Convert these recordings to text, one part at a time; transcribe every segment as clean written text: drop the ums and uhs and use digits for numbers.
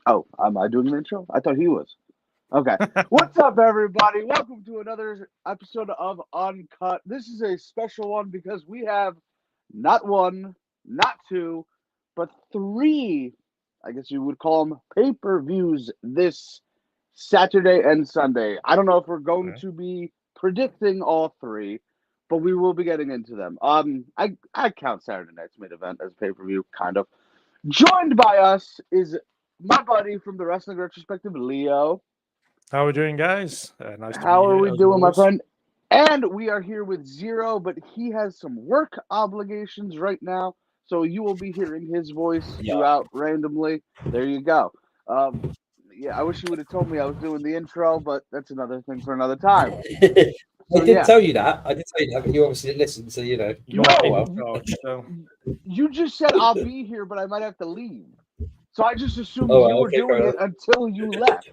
Oh, am I doing the intro? I thought he was. Okay. What's up, everybody? Welcome to another episode of Uncut. This is a special one because we have not one, not two, but three, I guess you would call them pay-per-views this Saturday and Sunday. I don't know if we're going to be predicting all three, but we will be getting into them. I count Saturday night's main event as pay-per-view, kind of. Joined by us is my buddy from the Wrestling Retrospective, Leo. How are we doing, guys? Nice to be How are here. we as doing, my always. friend? And we are here with Zero, but he has some work obligations right now, so you will be hearing his voice throughout randomly. There you go. I wish you would have told me I was doing the intro, but that's another thing for another time. I did tell you that. I did tell you that, but you obviously didn't listen, so you know. You're in charge, so. You just said I'll be here, but I might have to leave. So I just assumed Oh, you were okay, doing it until you left.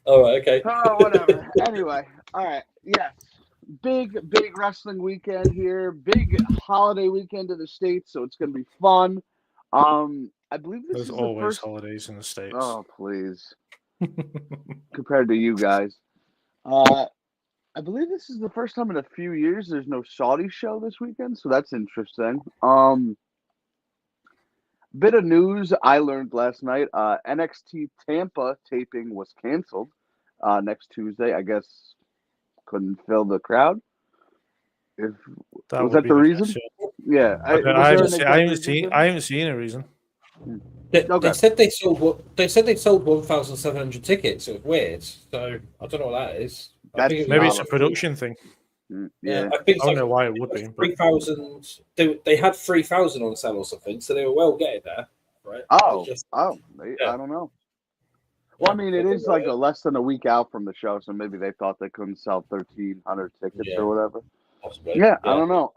All right, okay. Oh, whatever. Anyway, all right. Yes. Big wrestling weekend here. Big holiday weekend in the States, so it's going to be fun. I believe this There's is always the first... holidays in the States. Oh, please. Compared to you guys. I believe this is the first time in a few years there's no Saudi show this weekend, so that's interesting. Bit of news I learned last night. NXT Tampa taping was canceled next Tuesday. I guess couldn't fill the crowd. Was that the reason? Yeah, I haven't seen a reason. They said they sold 1,700 tickets. It was weird. So I don't know what that is. Maybe it's a production thing. Yeah, I think I don't know why it would be. 3,000. They had 3,000 on sale or something, so they were well getting there, right? I don't know. Well, I mean, it is like less than a week out from the show, so maybe they thought they couldn't sell 1,300 tickets or whatever. Possibly. Yeah, I don't know.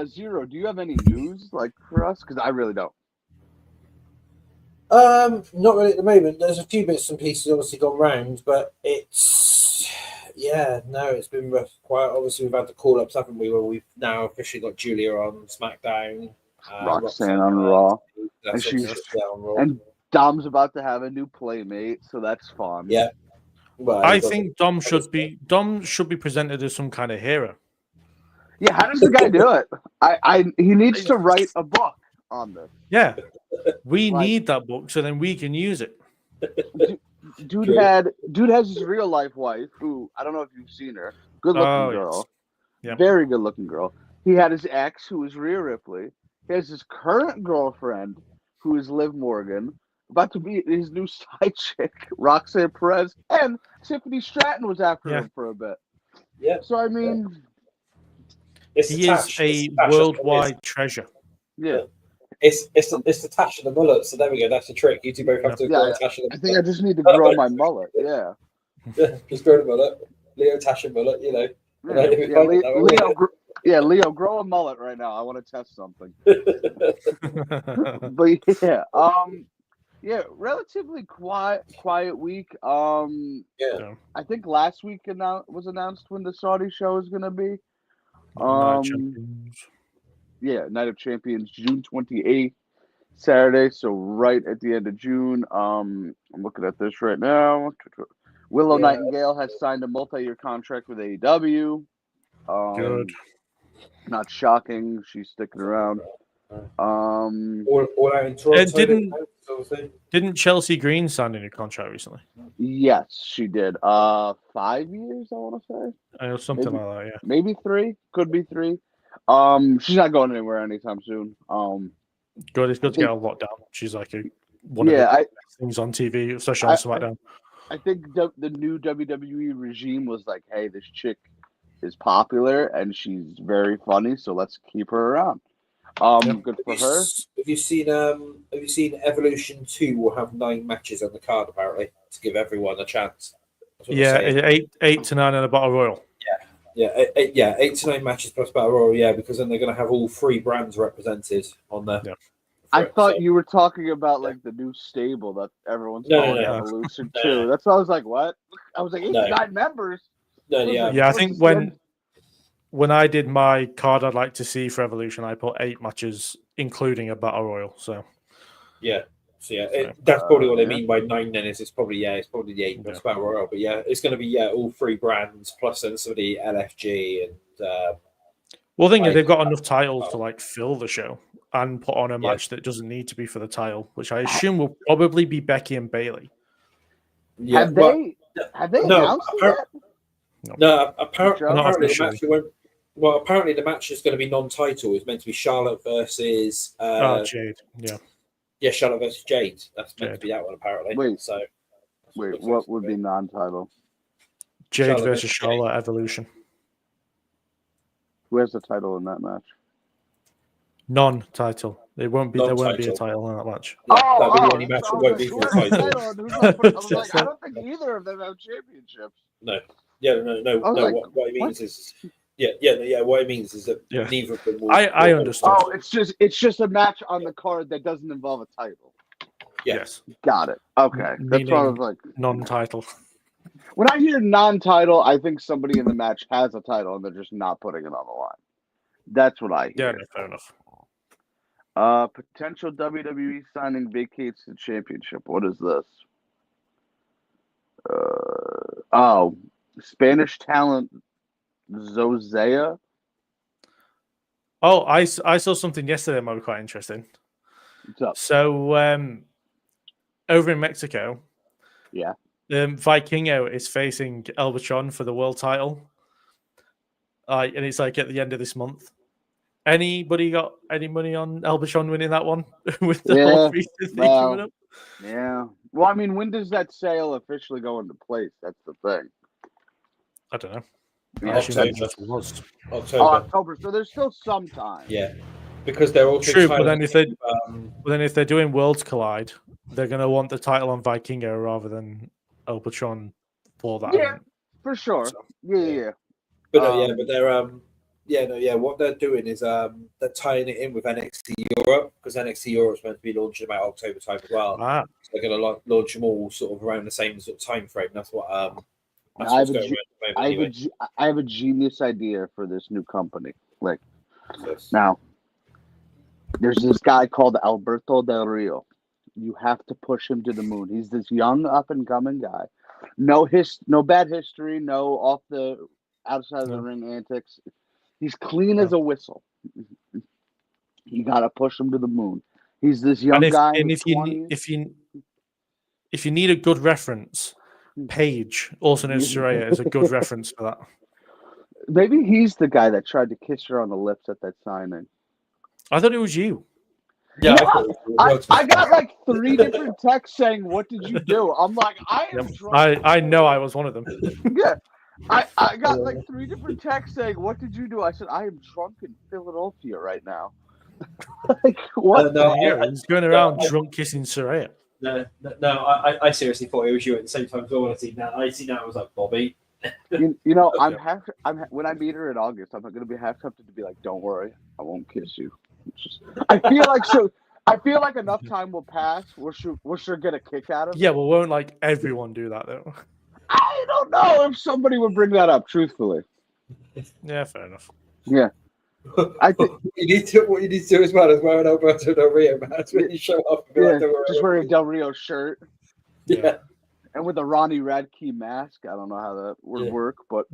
Zero, do you have any news like for us? Because I really don't. Not really at the moment. There's a few bits and pieces obviously gone round, but it's been rough. Quite obviously, we've had the call ups, haven't we? Where we've now officially got Julia on SmackDown, Roxanne on Raw, on Raw. And Dom's about to have a new playmate, so that's fun. Yeah. Well, I think Dom should be presented as some kind of hero. Yeah, how does the guy do it? He needs to write a book on this. Yeah, we need that book so then we can use it. Dude has his real life wife who I don't know if you've seen her. Good looking girl, yes. Very good looking girl. He had his ex who was Rhea Ripley. He has his current girlfriend who is Liv Morgan. About to be his new side chick, Roxanne Perez, and Tiffany Stratton was after him for a bit. Yeah. So I mean, he is a worldwide treasure. Yeah. It's the tash of the mullet. So there we go. That's the trick. You two both have to grow a tash of the mullet. I think I just need to grow my mullet. Yeah. Just grow the mullet. Leo tash and mullet. You know. Leo, grow a mullet right now. I want to test something. But relatively quiet week. I think last week was announced when the Saudi show is going to be. Night of Champions, June 28th, Saturday. So right at the end of June. I'm looking at this right now. Willow Nightingale has signed a multi-year contract with AEW. Good. Not shocking. She's sticking around. All out in Toronto. Didn't Chelsea Green sign a new contract recently? Yes, she did. 5 years, I want to say. Something like that, yeah. Maybe 3. Could be 3. She's not going anywhere anytime soon. Good. It's good to get her locked down. She's like one of the best things on TV, especially on SmackDown. I think the new WWE regime was like, hey, this chick is popular and she's very funny, so let's keep her around. Good for her. Have you seen Evolution 2 will have 9 matches on the card apparently to give everyone a chance? Yeah, 8 to 9 in a Battle Royal. Yeah, 8 to 9 matches plus Battle Royal, yeah, because then they're going to have all 3 brands represented on there. Yeah. I thought you were talking about like the new stable that everyone's calling Evolution 2. That's why I was like, what? I was like, 8 to 9 members. Yeah, I think when I did my card I'd like to see for Evolution, I put 8 matches, including a Battle Royal. So yeah, So that's probably what they mean by 9. Then it's probably the 8 plus Battle Royale. But it's going to be all 3 brands plus then some of the LFG and. Well, I think they've got enough titles to like fill the show and put on a match that doesn't need to be for the title, which I assume will probably be Becky and Bailey. Yeah, have they announced that? No, apparently the match won't. Well, apparently the match is going to be non-title. It's meant to be Charlotte versus Jade. Yeah, Charlotte versus Jade. That's meant to be that one apparently. Wait, what would be non-title? Jade Charlotte versus Charlotte Evolution. Who has the title in that match? Non-title. There won't be a title in that match. That'll be the only match that won't be for the title. I was like, I don't think either of them have championships. No. No. What it means is, what it means is that neither of them will. I understand. Oh, it's just a match on the card that doesn't involve a title. Yes. Got it. Okay, that's what I was like. Non-title. When I hear non-title, I think somebody in the match has a title and they're just not putting it on the line. That's what I hear. Yeah, fair enough. Potential WWE signing vacates the championship. What is this? Spanish talent Zozea. Oh, I saw something yesterday that might be quite interesting. What's up? So, over in Mexico, Vikingo is facing Elbatron for the world title. And it's like at the end of this month. Anybody got any money on Elbatron winning that one with the whole thing coming up? Yeah. Well, I mean, when does that sale officially go into place? That's the thing. I don't know. October. So there's still some time. Yeah, because they're also true. But then if they're doing Worlds Collide, they're going to want the title on Vikingo rather than Elbatron for that. Yeah, for sure. So, yeah. But they're what they're doing is they're tying it in with NXT Europe because NXT Europe is meant to be launching about October time as well. So they're going to launch them all sort of around the same sort of time frame. That's what. I have a genius idea for this new company. Now, there's this guy called Alberto Del Rio. You have to push him to the moon. He's this young up and coming guy. No bad history. No off the outside of the ring antics. He's clean as a whistle. You got to push him to the moon. He's this young guy. And if you need a good reference, Paige, also known as Saraya, is a good reference for that. Maybe he's the guy that tried to kiss her on the lips at that signing. I thought it was you. Yeah, I got like 3 different texts saying, "What did you do?" I'm like, I am drunk. I know I was one of them. Yeah. I got like 3 different texts saying, "What did you do?" I said, "I am drunk in Philadelphia right now." Like, what? He's going around drunk kissing Saraya. No. I seriously thought it was you at the same time. So when I see that, I was like, Bobby. You know, when I meet her in August, I'm going to be half tempted to be like, "Don't worry, I won't kiss you." I feel like enough time will pass. We'll sure get a kick out of it. Yeah, well, won't like everyone do that though? I don't know if somebody would bring that up. Truthfully. Yeah, fair enough. Yeah. I think what you need to do as well is wear an Alberto Del Rio match when you show up. Just wear a Del Rio shirt. Yeah. And with a Ronnie Radke mask. I don't know how that would work, but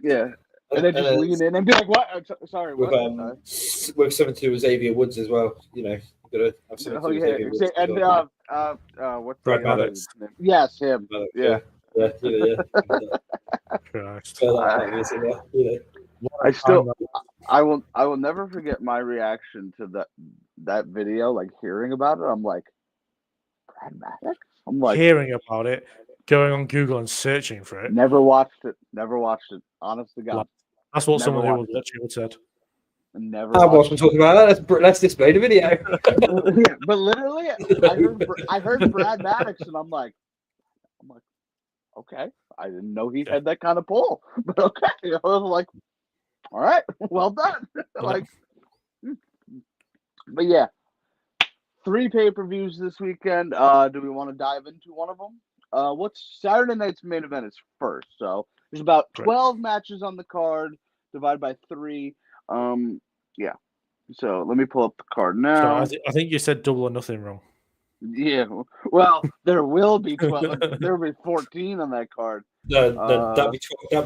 yeah. And then just lean in and be like, "What? Sorry, what?" With something to do with Xavier Woods as well, you know. Gotta have something to do with Xavier Woods. And what's Brad Maddox? Yes, him. Yeah. I will never forget my reaction to that video. Like hearing about it, I'm like, Brad Maddox. I'm like hearing about it, going on Google and searching for it. Never watched it. Honest to God. That's what someone who was watching would said. I wasn't talking about that. Let's display the video. Yeah, but literally, I heard Brad Maddox, and I'm like, okay, I didn't know he had that kind of pull, but okay, I was like, all right, well done. But yeah, 3 pay-per-views this weekend. Do we want to dive into one of them? What's Saturday night's main event is first, so there's about 12 matches on the card, divided by 3. Yeah. So let me pull up the card now. So I think you said Double or Nothing wrong. Yeah. Well, there will be 12. There will be 14 on that card. No, that'd be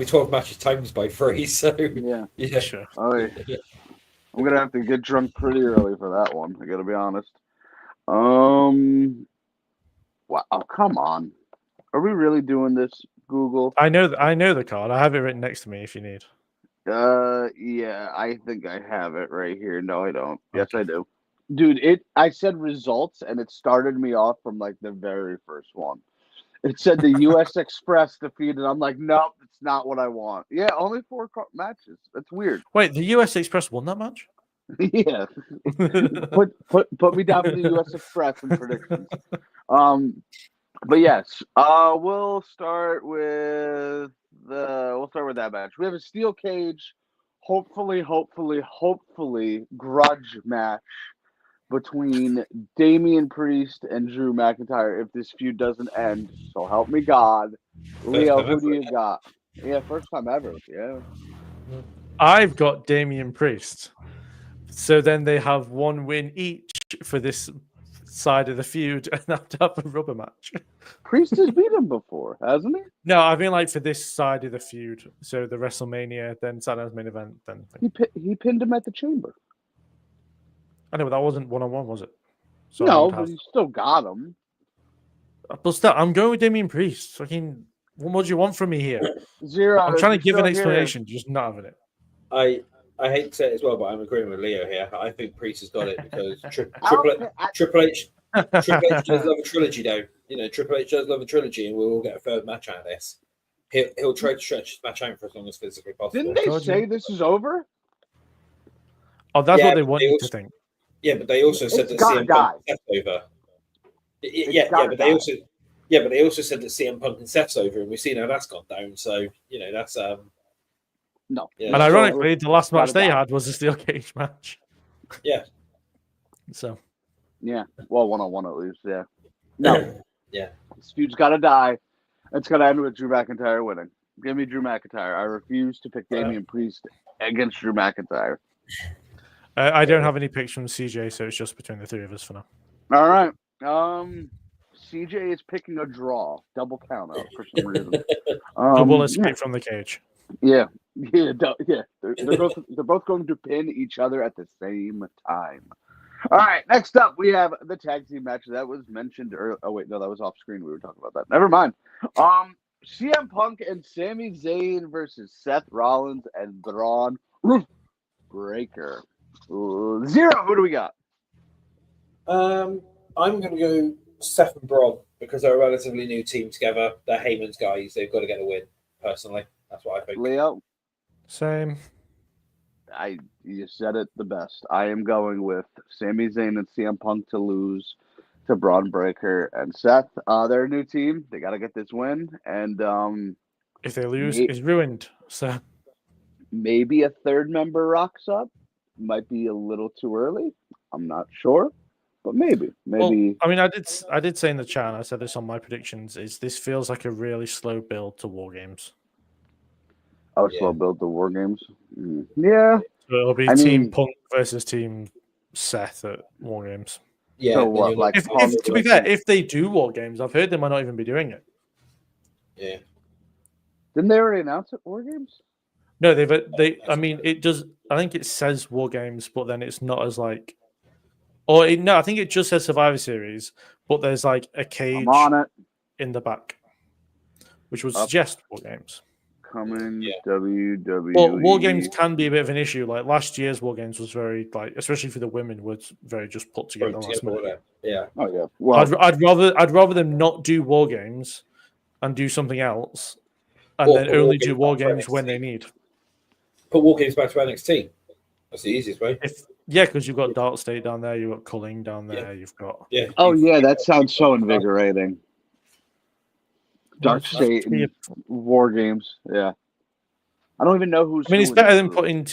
12 matches times by 3. So Yeah. yeah, Sure. Oh, yeah. I'm gonna have to get drunk pretty early for that one. I gotta be honest. Wow, oh, come on. Are we really doing this, Google? I know the card. I have it written next to me if you need. Yeah, I think I have it right here. No, I don't. Yes, Okay. I do. Dude, I said results and it started me off from like the very first one. It said the US Express defeated. I'm like, nope, it's not what I want. Yeah, only 4 matches. That's weird. Wait, the US Express won that match? Yeah. Put me down for the US Express in predictions. But yes, we'll start with that match. We have a steel cage, hopefully grudge match between Damian Priest and Drew McIntyre if this feud doesn't end. So help me God. Leo, who do you got? Yeah, first time ever. Yeah. I've got Damian Priest. So then they have 1 win each for this side of the feud and have to have a rubber match. Priest has beat him before, hasn't he? No, I mean like for this side of the feud. So the WrestleMania, then Saturday's main event, then He pinned him at the Chamber. I know, but that wasn't 1-on-1, was it? So No, but he still got him. But still, I'm going with Damian Priest. Fucking, what more do you want from me here? Zero. I'm trying to give an explanation, just not having it. I hate to say it as well, but I'm agreeing with Leo here. I think Priest has got it because Triple H does love a trilogy, though. You know, Triple H does love a trilogy, and we'll all get a third match out of this. He'll try to stretch his match out for as long as physically possible. Didn't they say this is over? Oh, that's what they want you to think. Yeah, but they also said that CM Punk and Seth's over. But they also said that CM Punk and Seth's over, and we've seen how that's gone down. So you know that's no. Yeah, and ironically, the last match they had was a steel cage match. Yeah. So. Yeah. Well, 1-on-1 at least. Yeah. No. Yeah. This feud's got to die. It's got to end with Drew McIntyre winning. Give me Drew McIntyre. I refuse to pick Damian Priest against Drew McIntyre. I don't have any picks from CJ, so it's just between the 3 of us for now. All right. CJ is picking a draw. Double count out for some reason. Double escape from the cage. Yeah. They're both going to pin each other at the same time. All right, next up we have the tag team match that was mentioned earlier. Oh wait, no, that was off screen. We were talking about that. Never mind. CM Punk and Sami Zayn versus Seth Rollins and Braun Breaker. Zero. Who do we got? I'm going to go Seth and Braun because they're a relatively new team together. They're Heyman's guys. They've got to get a win. Personally, that's what I think. Leo. Same. You said it the best. I am going with Sami Zayn and CM Punk to lose to Braun Breaker and Seth. They're a new team. They got to get this win, and if they lose, it's ruined. So maybe a third member rocks up. Might be a little too early. I'm not sure, but maybe. Well, I mean, I did say in the chat. I said this on my predictions. Is this feels like a really slow build to War Games. Slow build to War Games. Yeah. So it'll be Team Punk versus Team Seth at War Games. Yeah. So what, like to be fair, if they do War Games, I've heard they might not even be doing it. Yeah. Didn't they already announce it, War Games? No, I mean, it does. I think it says War Games, but then it's not as like. I think it just says Survivor Series, but there's like a cage in the back, which would suggest War Games. Coming WWE. Well, War Games can be a bit of an issue. Like last year's War Games was very especially for the women, was very just put together last minute. Yeah. Oh yeah. Well, I'd rather them not do War Games and do something else, and then only do War Games when they need. Put War Games back to NXT. That's the easiest way. Because you've got Dark State down there, you've got Culling down there, you've got Oh yeah, that sounds so invigorating. Dark State and War Games. Yeah. I don't even know who's. I mean, it's better than throwing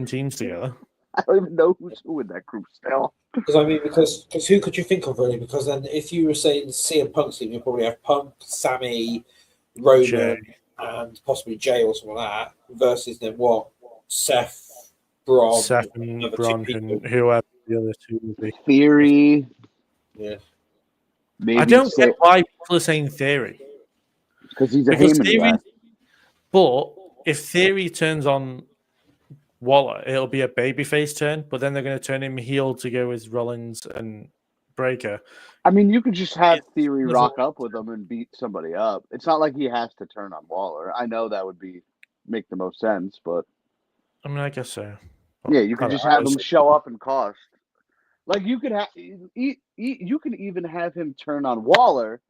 teams together. I don't even know who's who in that group still. Because who could you think of really? Because then if you were saying CM Punk's team, you probably have Punk, Sammy, Roman, and possibly Jay or something like that. Versus then what? Seth, Braun, and Braun, and whoever the other two will be. Theory. Yeah. Maybe I don't get why people are saying Theory. because he's a Because Heyman Theory, guy. but if Theory turns on Waller, it'll be a babyface turn, but then they're going to turn him heel to go with Rollins and Breaker. I mean, you could just have It's Theory never- rock up with him and beat somebody up. It's not like he has to turn on Waller. I know that would make the most sense, but I mean, I guess so. yeah, you could I just don't know. have him show up and cost. Like you could have, you can even have him turn on Waller,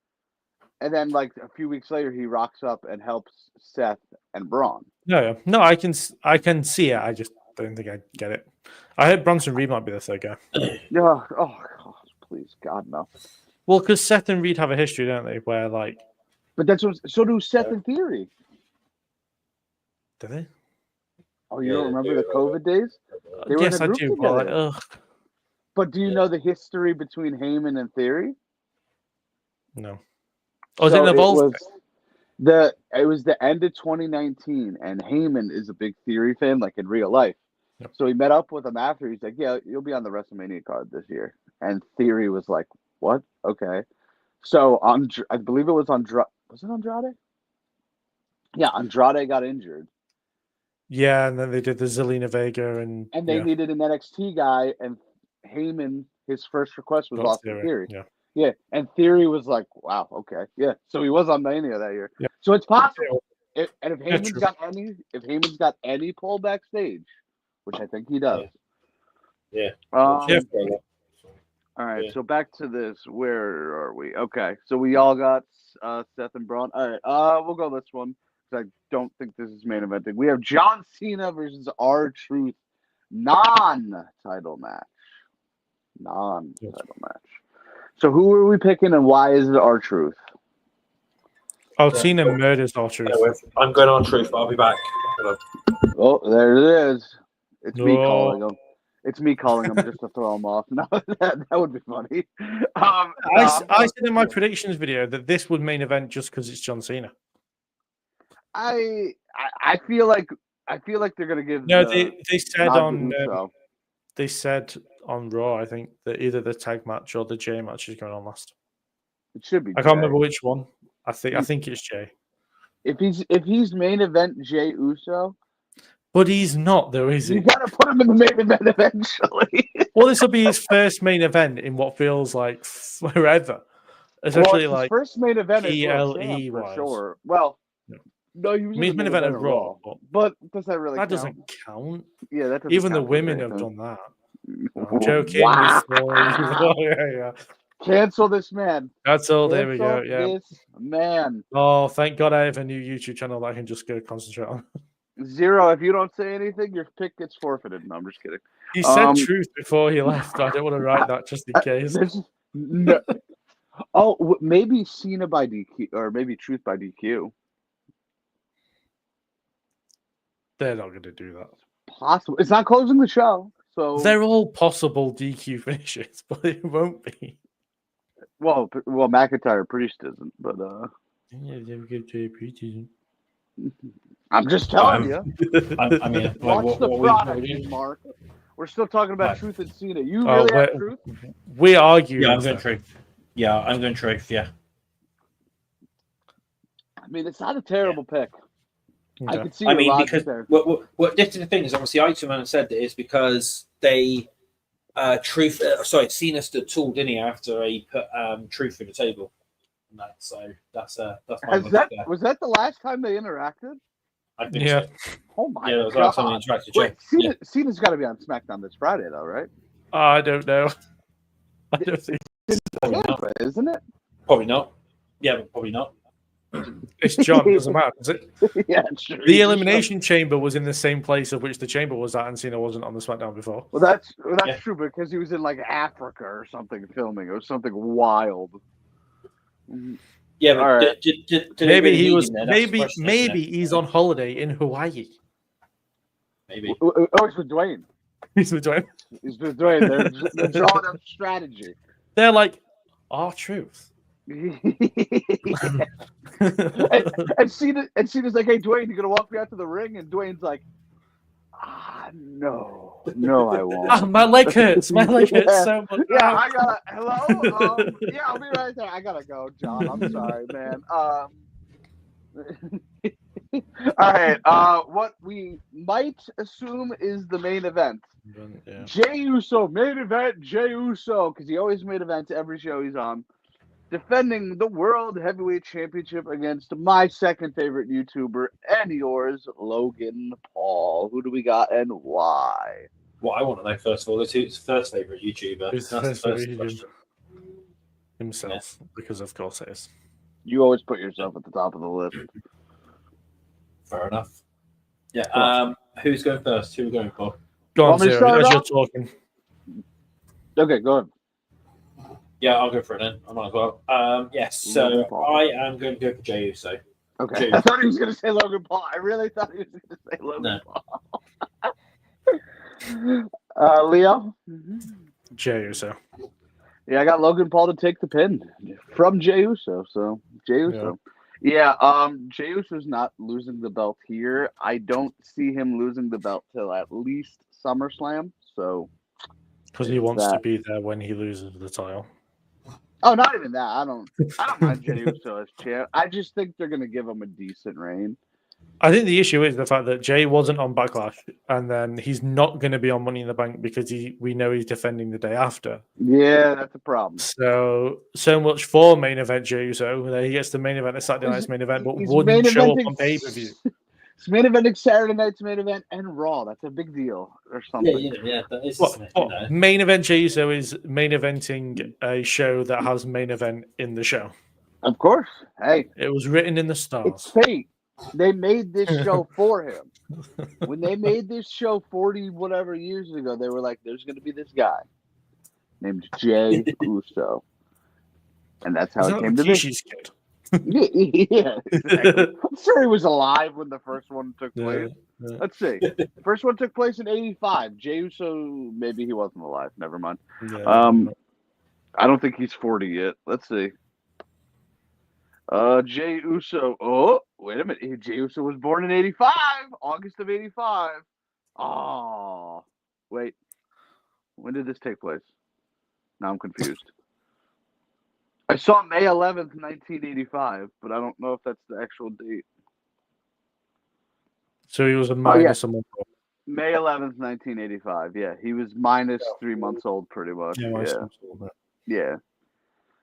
and then like a few weeks later he rocks up and helps Seth and Braun. No, I can see it. I just don't think I get it. I heard Bronson Reed might be the third guy. Yeah. Oh God, please, God no. Well, because Seth and Reed have a history, don't they? Where like, But that's what. So do Seth and Theory. do they? Oh, you don't remember the COVID days? They were in Yes, a I group do. But, like, together. But do you know the history between Heyman and Theory? No. Oh, is it involved? It was the end of 2019, and Heyman is a big Theory fan, like in real life. Yep. So he met up with him after. He's like, "Yeah, you'll be on the WrestleMania card this year." And Theory was like, "What? Okay." So I believe it was was it Andrade? Yeah, Andrade got injured, Yeah, and then they did the Zelina Vega and they needed an NXT guy, and Heyman, his first request was got Austin Theory. Yeah. Yeah, and Theory was like, "Wow, okay, yeah." So he was on Mania that year. Yeah. So it's possible. If Heyman's true. if Heyman's got any pull backstage, which I think he does. Yeah. All right. Yeah. So back to this. Where are we? Okay. So we all got Seth and Braun. All right. We'll go this one because I don't think this is main eventing. We have John Cena versus R-Truth non-title match. Non-title match. So who are we picking and why is it R-Truth? Oh, Cena murders R-Truth. I'm going on Truth, but I'll be back. Oh, there it is. It's me No. calling him. It's me calling him just to throw him off. No, that would be funny. I said in my predictions video that this would main event just because it's John Cena. I feel like they're gonna give. No, they said on Uso. they said on Raw, I think, that either the tag match or the J match is going on last. It should be. I can't remember which one. I think it's Jay. If he's main event Jay Uso, but he's not though, is he? You gotta put him in the main event eventually. Well, this will be his first main event in what feels like forever. Especially well, like first main event PLE is for wise. sure. Well, no, he was in the main event of Raw, but does that really? That count? doesn't count. Yeah, that doesn't even the count women have done that. I'm joking. Wow. Yeah. Cancel this man. That's all. There we go. Cancel Yeah. this man. Oh, thank God I have a new YouTube channel that I can just go concentrate on. Zero. If you don't say anything, your pick gets forfeited. No, I'm just kidding. He said truth before he left. I don't want to write that just in case. No. Oh, maybe Cena by DQ or maybe Truth by DQ. They're not going to do that. Possible. It's not closing the show, so they're all possible DQ finishes, but it won't be. Well, McIntyre Priest isn't, but I'm just telling you. I mean, watch the product, Mark. We're still talking about Truth and Cena. You really have Truth? We argue. Yeah, I'm going Truth. Yeah, I'm going Truth. Yeah. I mean, it's not a terrible pick. Okay. I can see. Because what this is the thing is obviously Iceman said that is because they Cena stood tall, didn't he, after he put Truth through the table. So that's my was that the last time they interacted? I think so. Oh my God. God. Wait, Cena's got to be on SmackDown this Friday, though, right? I don't know. I don't think Tampa, isn't it? Probably not. Yeah, but probably not. It's John. Doesn't matter, does it? Yeah, sure. The Elimination Chamber was in the same place of which the Chamber was at, and Cena wasn't on the SmackDown before. Well, that's true because he was in like Africa or something filming. It was something wild. Yeah, but right. did maybe he was. Maybe he's on holiday in Hawaii. Maybe. Oh, he's with Dwayne. He's with Dwayne. He's with Dwayne. They're drawing up strategy. They're like, R-Truth. and Cena's like, "Hey, Dwayne, you gonna walk me out to the ring?" And Dwayne's like, "No." No, I won't. My leg hurts. My leg hurts Yeah. so much. Yeah, I gotta. Hello. Yeah, I'll be right there. I gotta go, John. I'm sorry, man. All right. What we might assume is the main event. Yeah. Jey Uso, main event. Jey Uso, because he always made events every show he's on, defending the World Heavyweight Championship against my second favorite YouTuber and yours, Logan Paul. Who do we got and why? What I want to know first of all is who's first favorite YouTuber. Who's That's the first first favorite question. Himself, because of course it is. You always put yourself at the top of the list. Fair enough. Yeah. Who's going first? Who are we going for? Go on, Want me to Zero, start as you're off? talking. Okay, go ahead. Yeah, I'll go for it then. I might as well. Yes. So Logan Paul. I am going to go for Jey Uso. Okay. Jey I Uso. thought he was going to say Logan Paul. I really thought he was going to say Logan Paul. Leo? Jey Uso. Yeah, I got Logan Paul to take the pin from Jey Uso. So, Jey Uso. Yeah, Jey Uso's not losing the belt here. I don't see him losing the belt till at least SummerSlam. So, Because he wants to be there when he loses the title. oh, not even that. I don't mind Jey Uso as champ. I just think they're gonna give him a decent reign. I think the issue is the fact that Jay wasn't on Backlash, and then he's not going to be on Money in the Bank because we know he's defending the day after. Yeah, that's a problem. So much for main event Jey Uso. He gets the main event, the Saturday night's main event, but wouldn't show up on pay-per-view. It's main eventing Saturday night's main event and Raw. That's a big deal or something. Yeah. That is. Main event Jey Uso is main eventing a show that has main event in the show. Of course. Hey, it was written in the stars. It's fate. They made this show for him. When they made this show 40 whatever years ago, they were like, "There's going to be this guy named Jey Uso," and that's how it came to be. Kid? Yeah, exactly. I'm sure he was alive when the first one took place. Yeah. Let's see. The first one took place in '85. Jey Uso, maybe he wasn't alive. Never mind. Yeah, I don't think he's 40 yet. Let's see. Jey Uso. Oh, wait a minute. Jey Uso was born in '85, August of '85. Oh, wait. When did this take place? Now I'm confused. I saw May 11th, 1985, but I don't know if that's the actual date. So he was a minus a month old. May 11th, 1985. Yeah, he was minus 3 months old, pretty much. Yeah.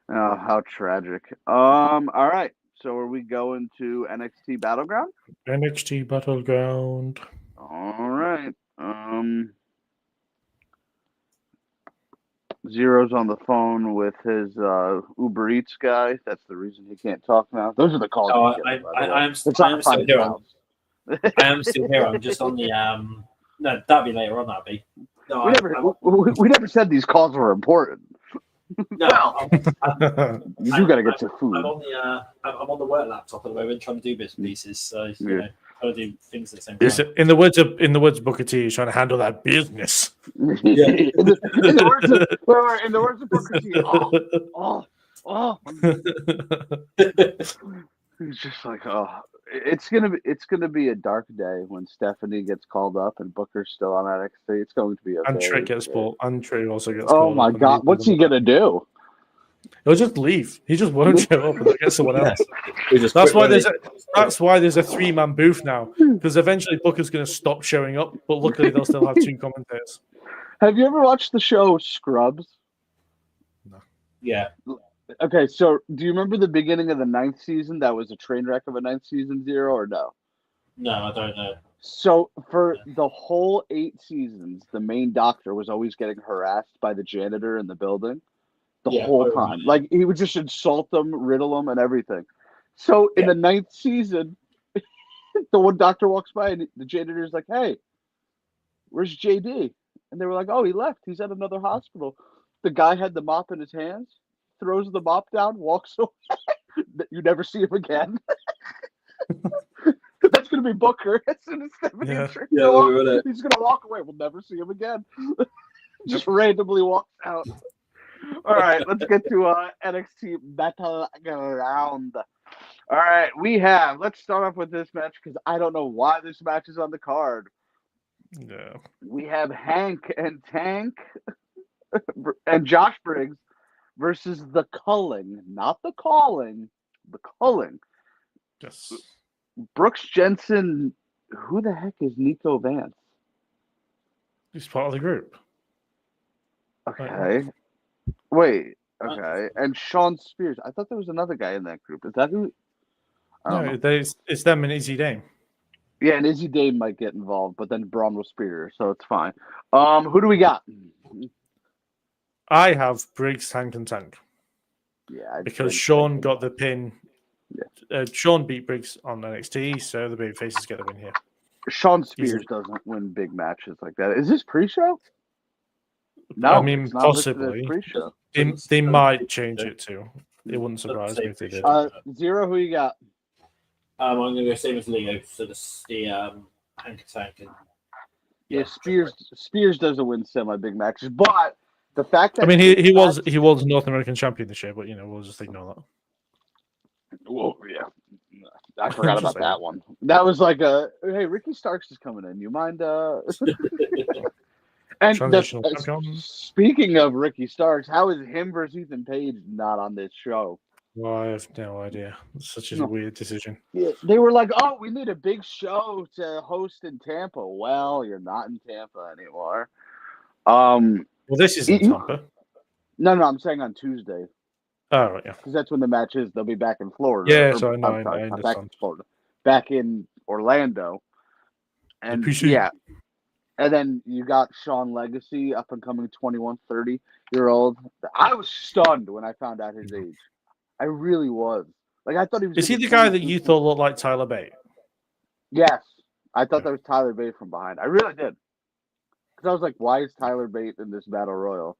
Oh, how tragic. All right. So are we going to NXT Battleground? NXT Battleground. All right. Zero's on the phone with his Uber Eats guy. That's the reason he can't talk now. Those are the calls. I am still here. I am still here. I'm just on the No, that'll be later on. That'll be. No, we never said these calls were important. No, you got to get some food. I'm on the work laptop at the moment trying to do bits and pieces. So you know, got to do things at the same time. In the words of Booker T, he's trying to handle that business. Yeah. in the words of Booker T, it's just like, it's gonna be a dark day when Stephanie gets called up and Booker's still on NXT. It's going to be okay. And Trick gets pulled. And Trick also gets called. Oh my god, what's he gonna do? He'll just leave. He just won't show up and they'll get someone else. That's why there's a 3-man booth now, because eventually Booker's going to stop showing up, but luckily they'll still have 2 commentators. Have you ever watched the show Scrubs? No. Yeah. Okay, so do you remember the beginning of the 9th season? That was a train wreck of a 9th season, Zero, or no? No, I don't know. So for the whole 8 seasons, the main doctor was always getting harassed by the janitor in the building. The whole time. Like, he would just insult them, riddle them, and everything. So, in the 9th season, the one doctor walks by, and the janitor's like, "Hey, where's JD?" And they were like, "Oh, he left. He's at another hospital." The guy had the mop in his hands, throws the mop down, walks away. You never see him again. That's going to be Booker. As soon as Stephanie and Trick go up, he's going to walk away. We'll never see him again. Just randomly walks out. All right, let's get to NXT Battleground. All right, let's start off with this match because I don't know why this match is on the card. Yeah. We have Hank and Tank and Josh Briggs versus the Culling, not the Calling, the Culling. Yes. Brooks Jensen. Who the heck is Nico Vance? He's part of the group. Okay. Wait. Okay. And Sean Spears. I thought there was another guy in that group. Is that who? I don't know. It's them and Izzy Dame. Yeah, and Izzy Dame might get involved, but then Braun will Spear, so it's fine. Who do we got? I have Briggs, Tank, and Tank. Yeah, because Sean got the pin. Yeah. Sean beat Briggs on NXT, so the babyfaces get the win here. Sean Spears doesn't win big matches like that. Is this pre-show? No, I mean, it's not possibly. pre-show. They might change it too. It wouldn't surprise me if they did. Zero, who you got? I'm going to go same as Leo. So the Hank Tank and Spears doesn't win semi-big matches, but the fact that I mean, he was North American champion this year, but we'll just ignore that. Well, yeah, I forgot about that one. That was like hey, Ricky Starks is coming in. You mind? And speaking of Ricky Starks, how is him versus Ethan Page not on this show? Well, I have no idea. It's such a weird decision. Yeah, they were like, "Oh, we need a big show to host in Tampa." Well, you're not in Tampa anymore. Well, this isn't Tampa. No, I'm saying on Tuesday. Oh, right, yeah. Because that's when the match is. They'll be back in Florida. Yeah, so I know. I understand. Back in Florida. Back in Orlando. And yeah. And then you got Sean Legacy, up and coming 21, 30-year-old. I was stunned when I found out his age. I really was. Like, I thought he was. Is he the guy that you thought looked like Tyler Bate? Yes. I thought that was Tyler Bate from behind. I really did. Because I was like, why is Tyler Bate in this battle royal?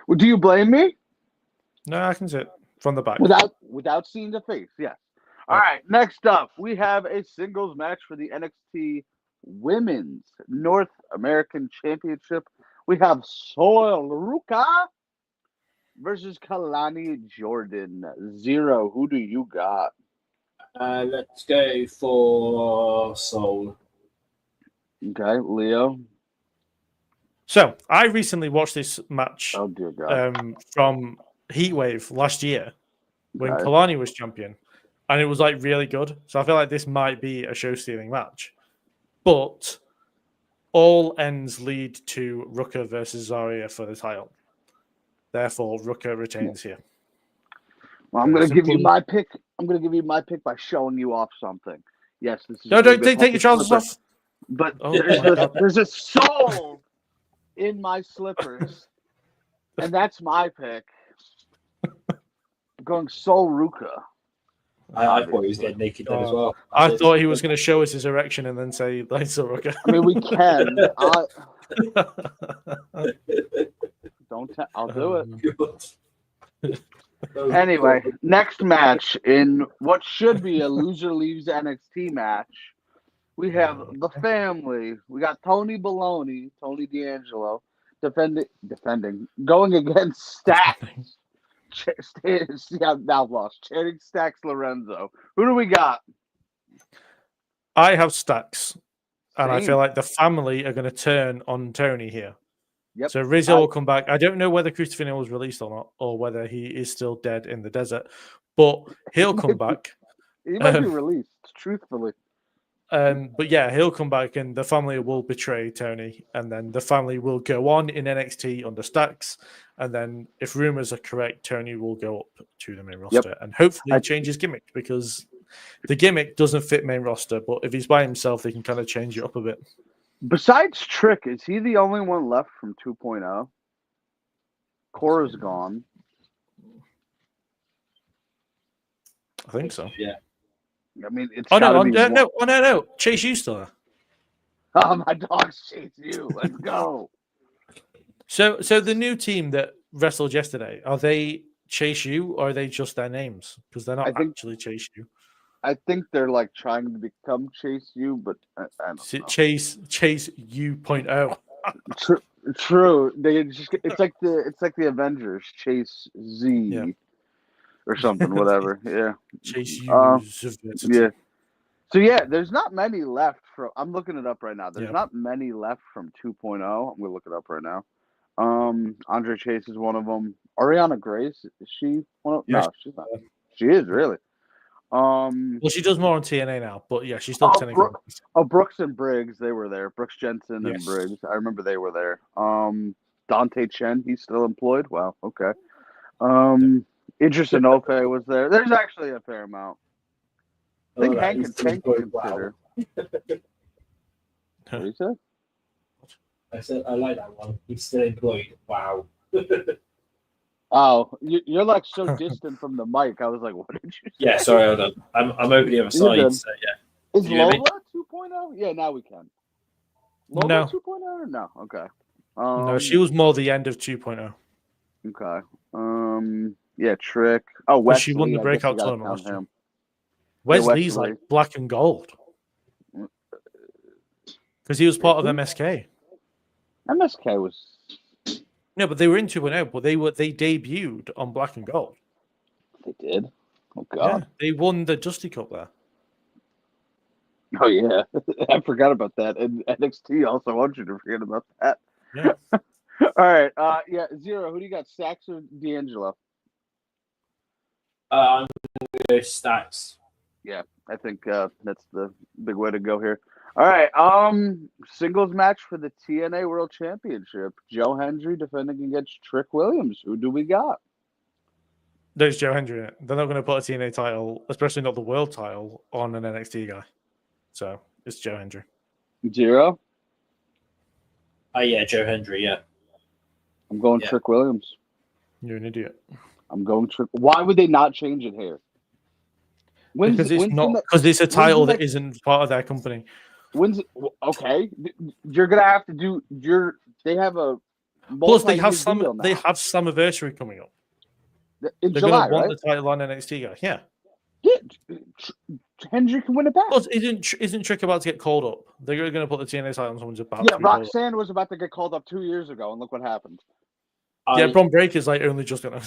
Well, do you blame me? No, I can see it from the back. Without seeing the face, yes. All right, next up, we have a singles match for the NXT Women's North American Championship. We have Sol Ruca versus Kalani Jordan. Zero, who do you got? Let's go for Sol. Okay, Leo. So, I recently watched this match oh, dear God. From Heatwave last year when Kalani was champion, and it was like really good. So I feel like this might be a show-stealing match, but all ends lead to Ruka versus Zarya for the title. Therefore, Ruka retains here. Well, I'm going to give you my pick. I'm going to give you my pick by showing you off something. Yes, this is. No, don't take your trousers off. But there's a soul in my slippers, and that's my pick. Going Sol Ruca. I thought he was getting naked then as well. I thought he was going to show us his erection and then say, like, Sol Ruca. I mean, we can. I'll do it. Anyway, next match in what should be a loser leaves NXT match. We have the family. We got Tony Baloney, Tony D'Angelo, defending, going against Stacks. Now lost. Channing Stacks Lorenzo. Who do we got? I have Stacks, and I feel like the family are going to turn on Tony here. Yep. So Rizzo will come back. I don't know whether Christopher was released or not, or whether he is still dead in the desert, but he'll come back. He might be released, truthfully. But yeah, he'll come back, and the family will betray Tony, and then the family will go on in NXT under Stacks, and then if rumors are correct, Tony will go up to the main roster and hopefully change his gimmick, because the gimmick doesn't fit main roster, but if he's by himself, they can kind of change it up a bit. Besides Trick, is he the only one left from 2.0? Cora's gone. I think so. Yeah. I mean, it's no. Chase U still there. Oh, my dogs chase you. Let's go. So the new team that wrestled yesterday, are they Chase U or are they just their names? Because they're not actually Chase U. I think they're like trying to become Chase U, but I don't know. Chase U.0. True. It's like the Avengers, Chase Z or something, whatever. Yeah. Chase U. Yeah. So yeah, there's not many left from. I'm looking it up right now. There's Yeah. not many left from 2.0. I'm gonna look it up right now. Andre Chase is one of them. Ariana Grace, is she one of? Yeah, No, she's not. She is really. Well, she does more on TNA now, but yeah, she's still technically. Brooks and Briggs, they were there. Brooks Jensen and Yes. Briggs. I remember they were there. Dante Chen, he's still employed. Wow, okay. Idris Enofe was there. There's actually a fair amount. I think Hank and Tank consider. What do you say? I said I like that one. He's still employed. Wow. Oh, you're like so distant from the mic. I was like, what did you say? Yeah, sorry, hold on. I'm over the other side. So yeah. Is Lola 2.0? Yeah, now we can. Lola No. 2.0? No. Okay. No, she was more the end of 2.0. Okay. Yeah, Trick. Oh, Wesley. She won the breakout tournament last year. Him. Wesley's Wesley. like black and gold. Because he was part of MSK. MSK was. No, but they were in 2.0, but they debuted on black and gold. They did? Oh, God. Yeah, they won the Dusty Cup there. Oh, yeah. I forgot about that. And NXT also wants you to forget about that. Yeah. All right. Yeah, Zero, who do you got, Stacks or D'Angelo? I'm going to go Stacks. Yeah, I think that's the big way to go here. All right. Singles match for the TNA World Championship. Joe Hendry defending against Trick Williams. Who do we got? There's Joe Hendry in it. They're not going to put a TNA title, especially not the world title, on an NXT guy. So it's Joe Hendry. Zero? Yeah, Joe Hendry, yeah. I'm going Trick Williams. You're an idiot. I'm going Trick. Why would they not change it here? Because it's a title that isn't part of their company. Okay? You're gonna have to do They have a. Plus, they have Slammiversary coming up. In They're July, going to want right? the title on NXT guy. Yeah. Yeah. Hendry can win it back. Plus, isn't Trick about to get called up? They're going to put the TNA title on someone's about. Yeah, Roxanne was about to get called up 2 years ago, and look what happened. Bron Breaker's like only just gonna.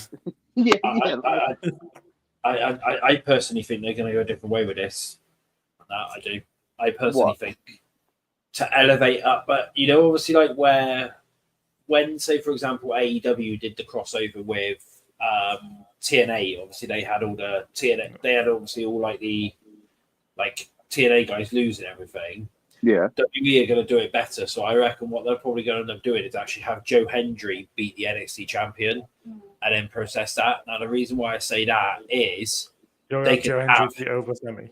I personally think they're going to go a different way with this. I do. I personally think to elevate up, but obviously, like when say for example AEW did the crossover with TNA, obviously they had all the TNA. They had obviously all the TNA guys losing everything. Yeah, WWE are going to do it better. So I reckon what they're probably going to end up doing is actually have Joe Hendry beat the NXT champion and then process that. Now, the reason why I say that is they can have Joe Hendry over Femi.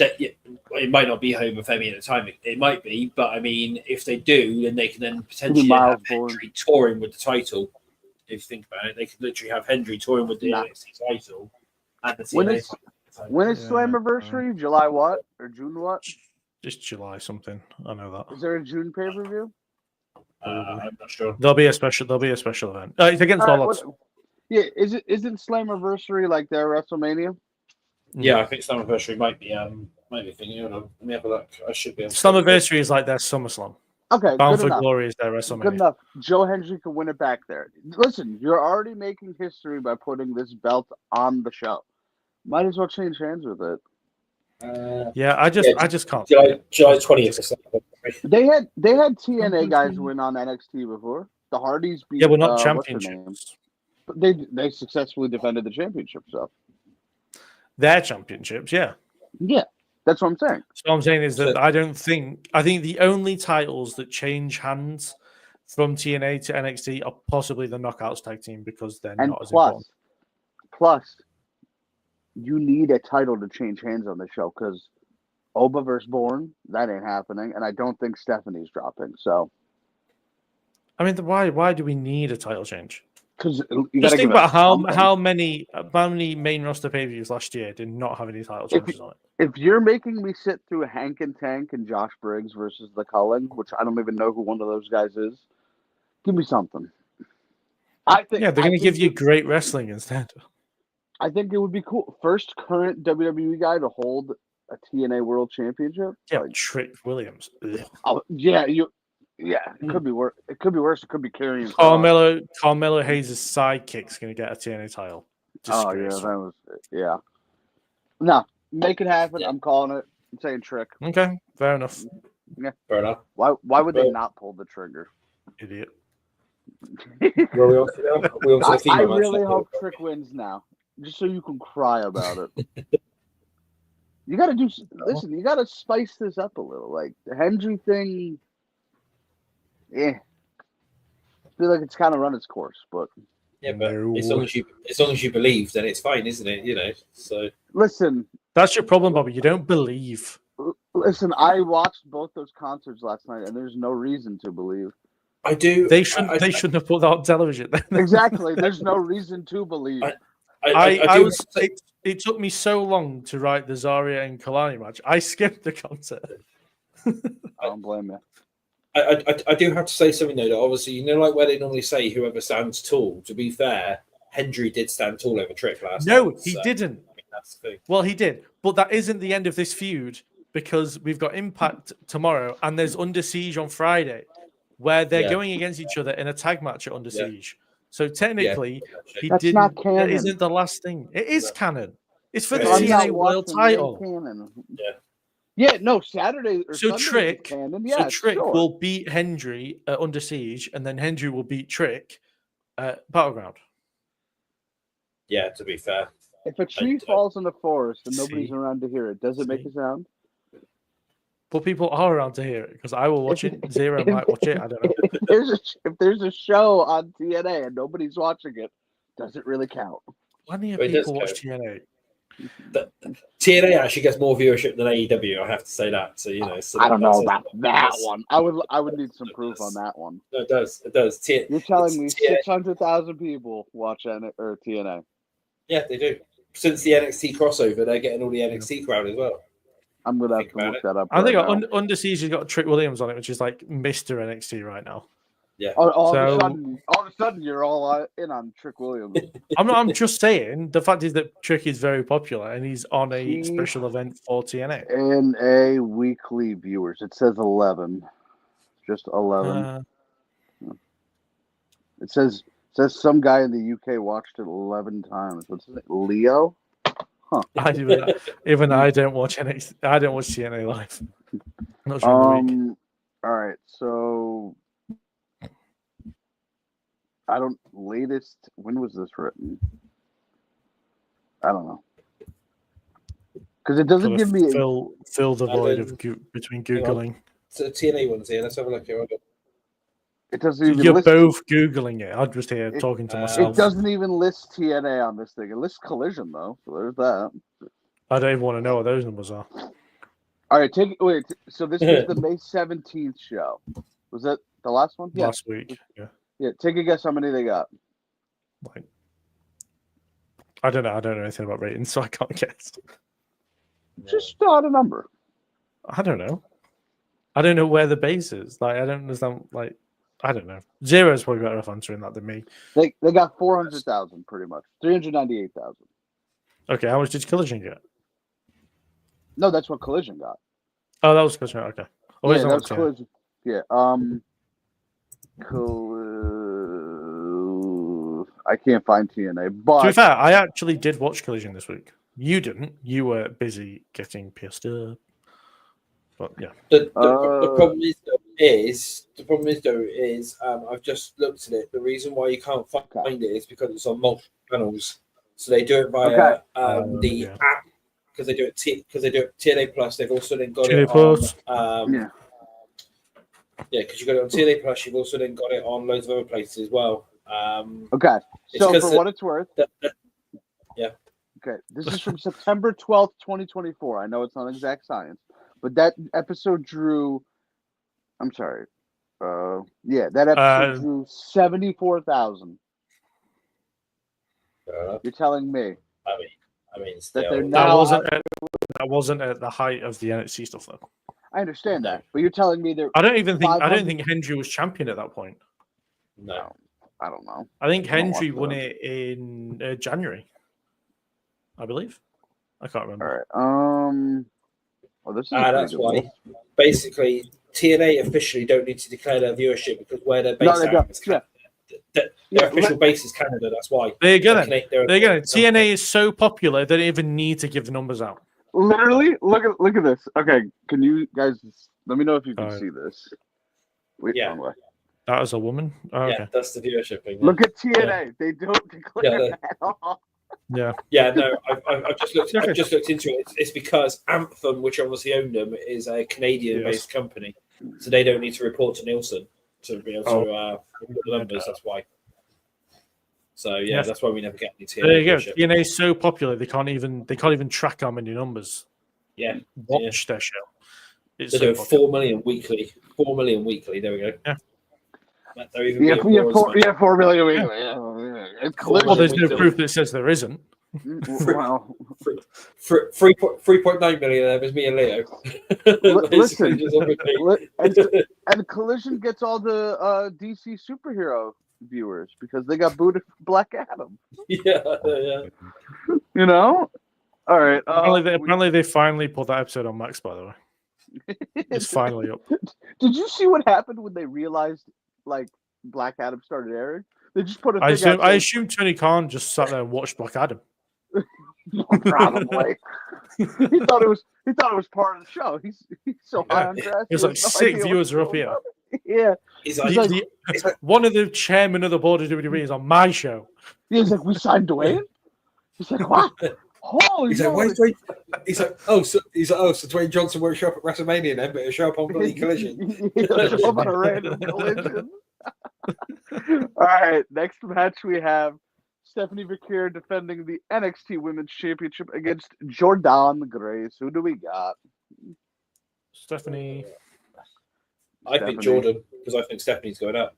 It might not be home of Femi at the time. It might be, but I mean, if they do, then they can then potentially have Hendry touring with the title. If you think about it, they could literally have Hendry touring with the NXT title and the TNA title. When is Slammiversary? July what? Or June what? Just July something. I know that. Is there a June pay-per-view? I'm not sure. There'll be a special event. It's against Dollops. Yeah, isn't Slammiversary like their WrestleMania? Yeah, I think Slammiversary might be thinking. Hold on, let me have a look. I should be. Slammiversary is like their SummerSlam. Okay, Bound for Glory is their WrestleMania. Good enough. Joe Hendry can win it back there. Listen, you're already making history by putting this belt on the show. Might as well change hands with it. I just can't. July 20th. They had TNA guys win on NXT before. The Hardys beat. Yeah, we're not championships. But they successfully defended the championship. So their championships, yeah. Yeah, that's what I'm saying. So what I'm saying is that I think the only titles that change hands from TNA to NXT are possibly the Knockouts tag team because they're not as important. Plus, you need a title to change hands on the show because Oba versus Bourne, that ain't happening, and I don't think Stephanie's dropping. So, I mean, why do we need a title change? Because just think about how many main roster pay-per-views last year did not have any title changes on it. If you're making me sit through Hank and Tank and Josh Briggs versus the Cullen, which I don't even know who one of those guys is, give me something. They're going to give you great wrestling instead. I think it would be cool. First current WWE guy to hold a TNA World Championship. Yeah, Trick Williams. Oh, yeah, it could be worse. It could be worse. It could be carrying. Carmelo Hayes' sidekick's going to get a TNA title. Oh yeah, that was No, make it happen. I'm calling it. I'm saying Trick. Okay, fair enough. Fair enough. Why would they not pull the trigger? Idiot. Well, we on to the female I match really now. hope Trick wins now, just so you can cry about it. You got to do. Listen, you got to spice this up a little. Like the Hendry thing, I feel like it's kind of run its course. But Yeah, but as long as you believe, then it's fine, isn't it? You know. So listen, that's your problem, Bobby. You don't believe. Listen, I watched both those concerts last night, and there's no reason to believe. I do. They shouldn't have put that on television. Exactly. There's no reason to believe. It took me so long to write the Zarya and Kalani match. I skipped the concert. I don't blame you. I do have to say something though. That obviously, you know, like where they normally say whoever stands tall. To be fair, Hendry did stand tall over Trick last night. No, he didn't. I mean, that's the thing. Well, he did, but that isn't the end of this feud because we've got Impact tomorrow and there's Under Siege on Friday, where they're going against each other in a tag match at Under Siege. So technically, he That's didn't. not canon. That isn't the last thing. It is canon. It's for the I'm TNA not World watching Title. Canon. Yeah. Yeah, no, Saturday or So Sunday Trick, is canon. Yeah, so Trick sure. will beat Hendry at Under Siege, and then Hendry will beat Trick at Battleground. Yeah, to be fair. If a tree falls in the forest and nobody's See? around to hear it, does it make See? a sound? But people are around to hear it because I will watch it. Zero might watch it. I don't know. If there's a show on TNA and nobody's watching it, does it really count? Plenty of It does people watch count. TNA. TNA actually gets more viewership than AEW. I have to say that. So you know, so I don't know that's- about that one. I would need some proof on that one. No, it does. It does. You're telling me TNA 600,000 people watch TNA? Yeah, they do. Since the NXT crossover, they're getting all the NXT crowd as well. I'm gonna have Think to about look it. that up. I think right now. Under Siege has got Trick Williams on it, which is like Mr. NXT right now. Yeah. All So- of a sudden, you're all in on Trick Williams. I'm just saying the fact is that Trick is very popular and he's on a He- special event for TNA. NA weekly viewers. It says 11. Just 11. It says some guy in the UK watched it 11 times. What's his name? Leo? Even I don't watch NXT. I don't watch TNA live. Not sure the week. All right. So I don't latest. When was this written? I don't know. Because it doesn't give me. Fill the void of between googling. So TNA one's here. Let's have a look here. It doesn't even. You're list, both googling it. I'm just here talking to myself. It doesn't even list TNA on this thing. It lists Collision though. So there's that. I don't even want to know what those numbers are. All right. Wait. So this was the May 17th show. Was that the last one? Last week. Yeah. Yeah. Take a guess how many they got. Like, I don't know. I don't know anything about ratings, so I can't guess. Just start a number. I don't know. I don't know where the base is. Like, I don't understand. Like, I don't know. Zero is probably better off answering that than me. They got 400,000 pretty much. 398,000. Okay, how much did Collision get? No, that's what Collision got. Oh, that was Collision. Okay. Oh, Yeah, that's Collision. Yeah. I can't find TNA, but to be fair, I actually did watch Collision this week. You didn't. You were busy getting pissed up. But yeah. The problem is I've just looked at it. The reason why you can't find it is because it's on multiple channels. So they do it via the app because they do it TNA Plus. They've also then got TNA it Plus. on because you got it on TNA Plus. You've also then got it on loads of other places as well. Okay. So for what it's worth, yeah. Okay, this is from September 12th, 2024. I know it's not exact science, but that episode drew. I'm sorry. That episode drew 74,000. You're telling me? I mean, that they're that wasn't at the height of the NXT stuff though. I understand that, but you're telling me they're. I don't think Hendry was champion at that point. No, I don't know. I think Hendry won it in January. I believe. I can't remember. All right. Well, this is that's why. Basically, TNA officially don't need to declare their viewership because where they're based is Canada. Their official base is Canada. That's why. There you go. Then. There you go. TNA is so popular they don't even need to give the numbers out. Literally, look at this. Okay, can you guys let me know if you can see this? Wait, Yeah. wrong way. That was a woman. Oh, okay. Yeah, that's the viewership thing. Look at TNA. They don't declare that off. Yeah. Yeah, no, I've just looked. I've just looked into it. It's because Anthem, which obviously owned them, is a Canadian-based company, so they don't need to report to Nielsen to be able to report the numbers. That's why. So yeah, that's why we never get any TNA. There you go. TNA is so popular they can't even track how many numbers. Yeah, watch their show. They're doing 4 million weekly. 4 million weekly. There we go. Yeah. 4 million weekly. Well, there's no proof that says there isn't. Wow. 3.9 million of them is me and Leo. Listen, and Collision gets all the DC superhero viewers because they got booted from Black Adam. Yeah. You know? All right. Apparently they finally pulled that episode on Max, by the way. It's finally up. Did you see what happened when they realized like Black Adam started airing? They just put a thing I assume Tony Khan just sat there and watched Black Adam. Probably. he thought it was part of the show. He's so high on dress. It's like sick viewers are up here. Yeah. He's like, one of the chairman of the board of WWE is on my show. He's like, we signed Dwayne? He's like, what? Holy he's like, why is Dwayne? He's like, so Dwayne Johnson won't show up at WrestleMania then, but he'll show up on bloody Collision. He'll show up on a random Collision. All right, next match we have Stephanie McCure defending the NXT Women's Championship against Jordan Grace. Who do we got? Stephanie. I think Jordan, because I think Stephanie's going up.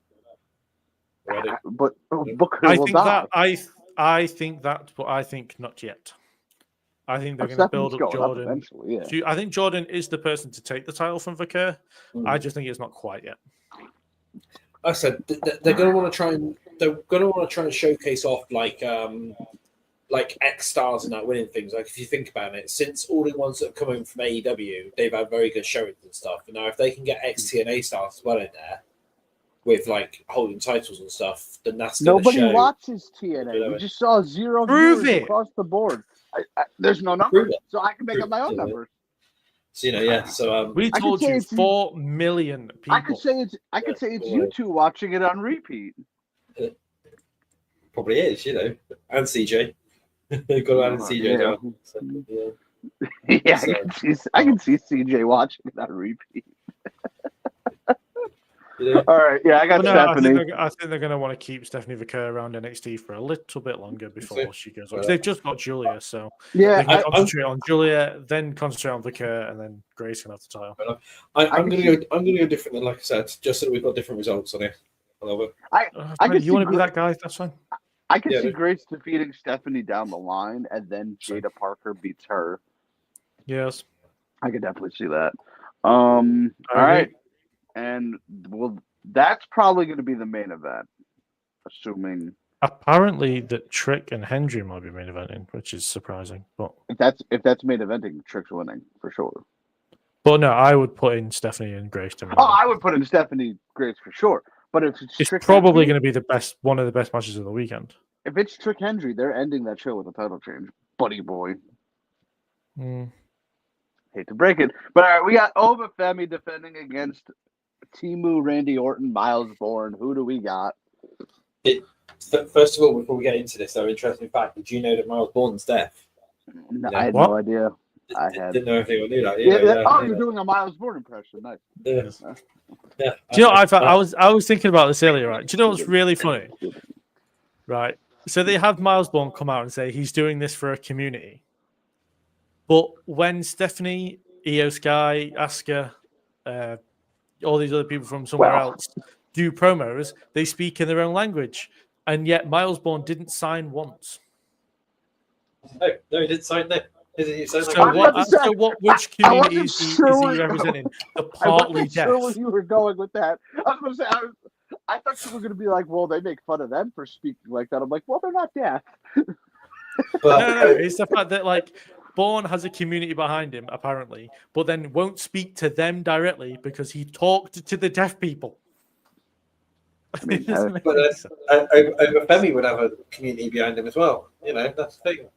But Booker will die. I think that, but I think not yet. I think they're going to build up Jordan. Eventually, yeah. I think Jordan is the person to take the title from Vicker. I just think it's not quite yet. I said they're going to want to try and showcase off like X stars and that winning things. Like if you think about it, since all the ones that have come in from AEW, they've had very good showings and stuff. And now if they can get X TNA stars as well in there with like holding titles and stuff, then that's nobody watches TNA. We just saw 0 viewers across the board. There's no number, so I can make up my own numbers. So So we told you 4 million people. I could say it's you two watching it on repeat. Probably is, and CJ. Got to add in CJ. I can see CJ watching it on repeat. All right, I got Stephanie. I think they're going to want to keep Stephanie Vicker around NXT for a little bit longer before she goes on. They've just got Julia, so they can concentrate on Julia, then concentrate on Vicker, and then Grace can have the title. I'm going to go different than like I said, just so that we've got different results on it. I love it. You want to be that guy? That's fine. I can see Grace defeating Stephanie down the line, and then Jada Parker beats her. Yes, I could definitely see that. All right. And that's probably going to be the main event, assuming. Apparently, that Trick and Hendry might be main eventing, which is surprising. But if that's main eventing, Trick's winning for sure. But no, I would put in Stephanie and Grace to main event. I would put in Stephanie Grace for sure. But if it's Trick probably going to be one of the best matches of the weekend. If it's Trick Hendry, they're ending that show with a title change, buddy boy. Hate to break it, but all right, we got Ova Femi defending against Timu, Randy Orton, Miles Bourne. Who do we got? First of all, before we get into this, though, interesting fact: did you know that Miles Bourne's deaf? No, I had no idea. Didn't know if anyone knew that. You're doing a Miles Bourne impression. Nice. Yeah. Do you know? I was thinking about this earlier. Right? Do you know what's really funny? Right. So they have Miles Bourne come out and say he's doing this for a community, but when Stephanie, Io Sky, Asuka, all these other people from somewhere else do promos, they speak in their own language, and yet Miles Bourne didn't sign once. No, he didn't sign that. Which community is he representing? The partly deaf. I wasn't sure where you were going with that. I was going to say, I thought you were going to be like, well, they make fun of them for speaking like that. I'm like, well, they're not deaf. No, it's the fact that like Bourne has a community behind him apparently, but then won't speak to them directly because he talked to the deaf people. But Femi would have a community behind him as well. That's the thing.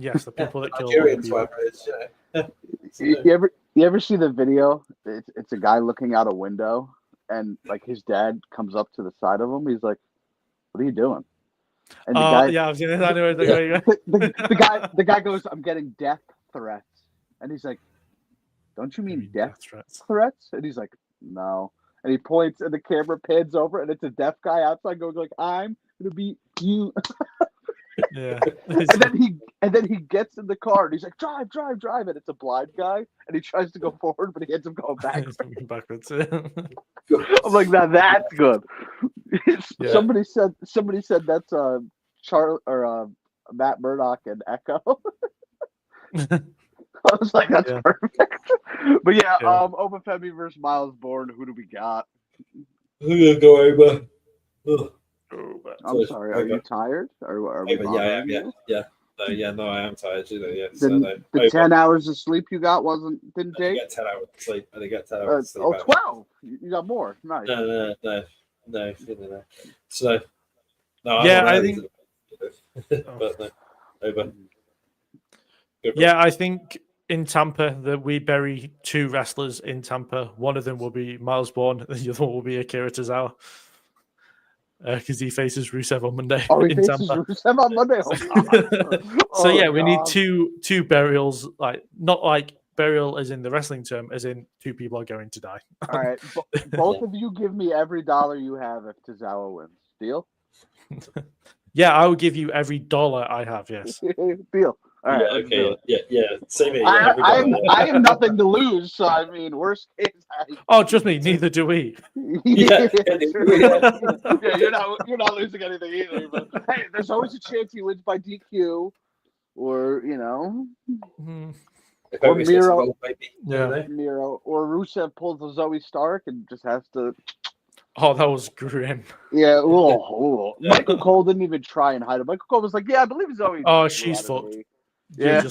Yes, the people that kill Nigerians, people. whatever it is. You ever see the video? It's a guy looking out a window, and like his dad comes up to the side of him. He's like, "What are you doing?" And the guy, Yeah, I've seen it. I know where they're going. the guy goes, "I'm getting death threats," and he's like, "Don't you mean death threats?" And he's like, "No." And he points, and the camera pans over, and it's a deaf guy outside going like, "I'm gonna beat you." Yeah. and then he gets in the car, and he's like, "Drive, drive, drive!" And it's a blind guy, and he tries to go forward, but he ends up going backwards. I'm like, "Now that's good." Yeah. Somebody said that's Matt Murdock and Echo. I was like, that's perfect. But yeah, Obafemi versus Miles Bourne. Who do we got? Who gonna go over? I'm sorry. Are you tired? Are we yeah, I am. you? No, I am tired. Yeah. The 10 hours of sleep you got didn't take? I get 10 hours of sleep. I get 10 hours of sleep. 12. You got more. Nice. No. So, no. Yeah, I think. But no, over. Yeah, I think in Tampa that we bury 2 wrestlers in Tampa. One of them will be Miles Bourne, and the other one will be Akira Tozawa. Because he faces Rusev on Monday. Oh, he faces Rusev on Monday. So yeah, we need two burials, like not like burial as in the wrestling term, as in 2 people are going to die. All right, both of you give me every dollar you have if Tozawa wins. Deal? Yeah, I will give you every dollar I have. Yes. Deal. All right. Okay. Yeah. Same here. I have nothing to lose, so I mean, worst case. Oh, trust me, neither do we. You're not losing anything either. But hey, there's always a chance he wins by DQ, or or Miro. Miro or Rusev pulls a Zoe Stark and just has to. Oh, that was grim. Yeah. Michael Cole didn't even try and hide it. Michael Cole was like, "Yeah, I believe Zoe." Oh, she's fucked. Yeah.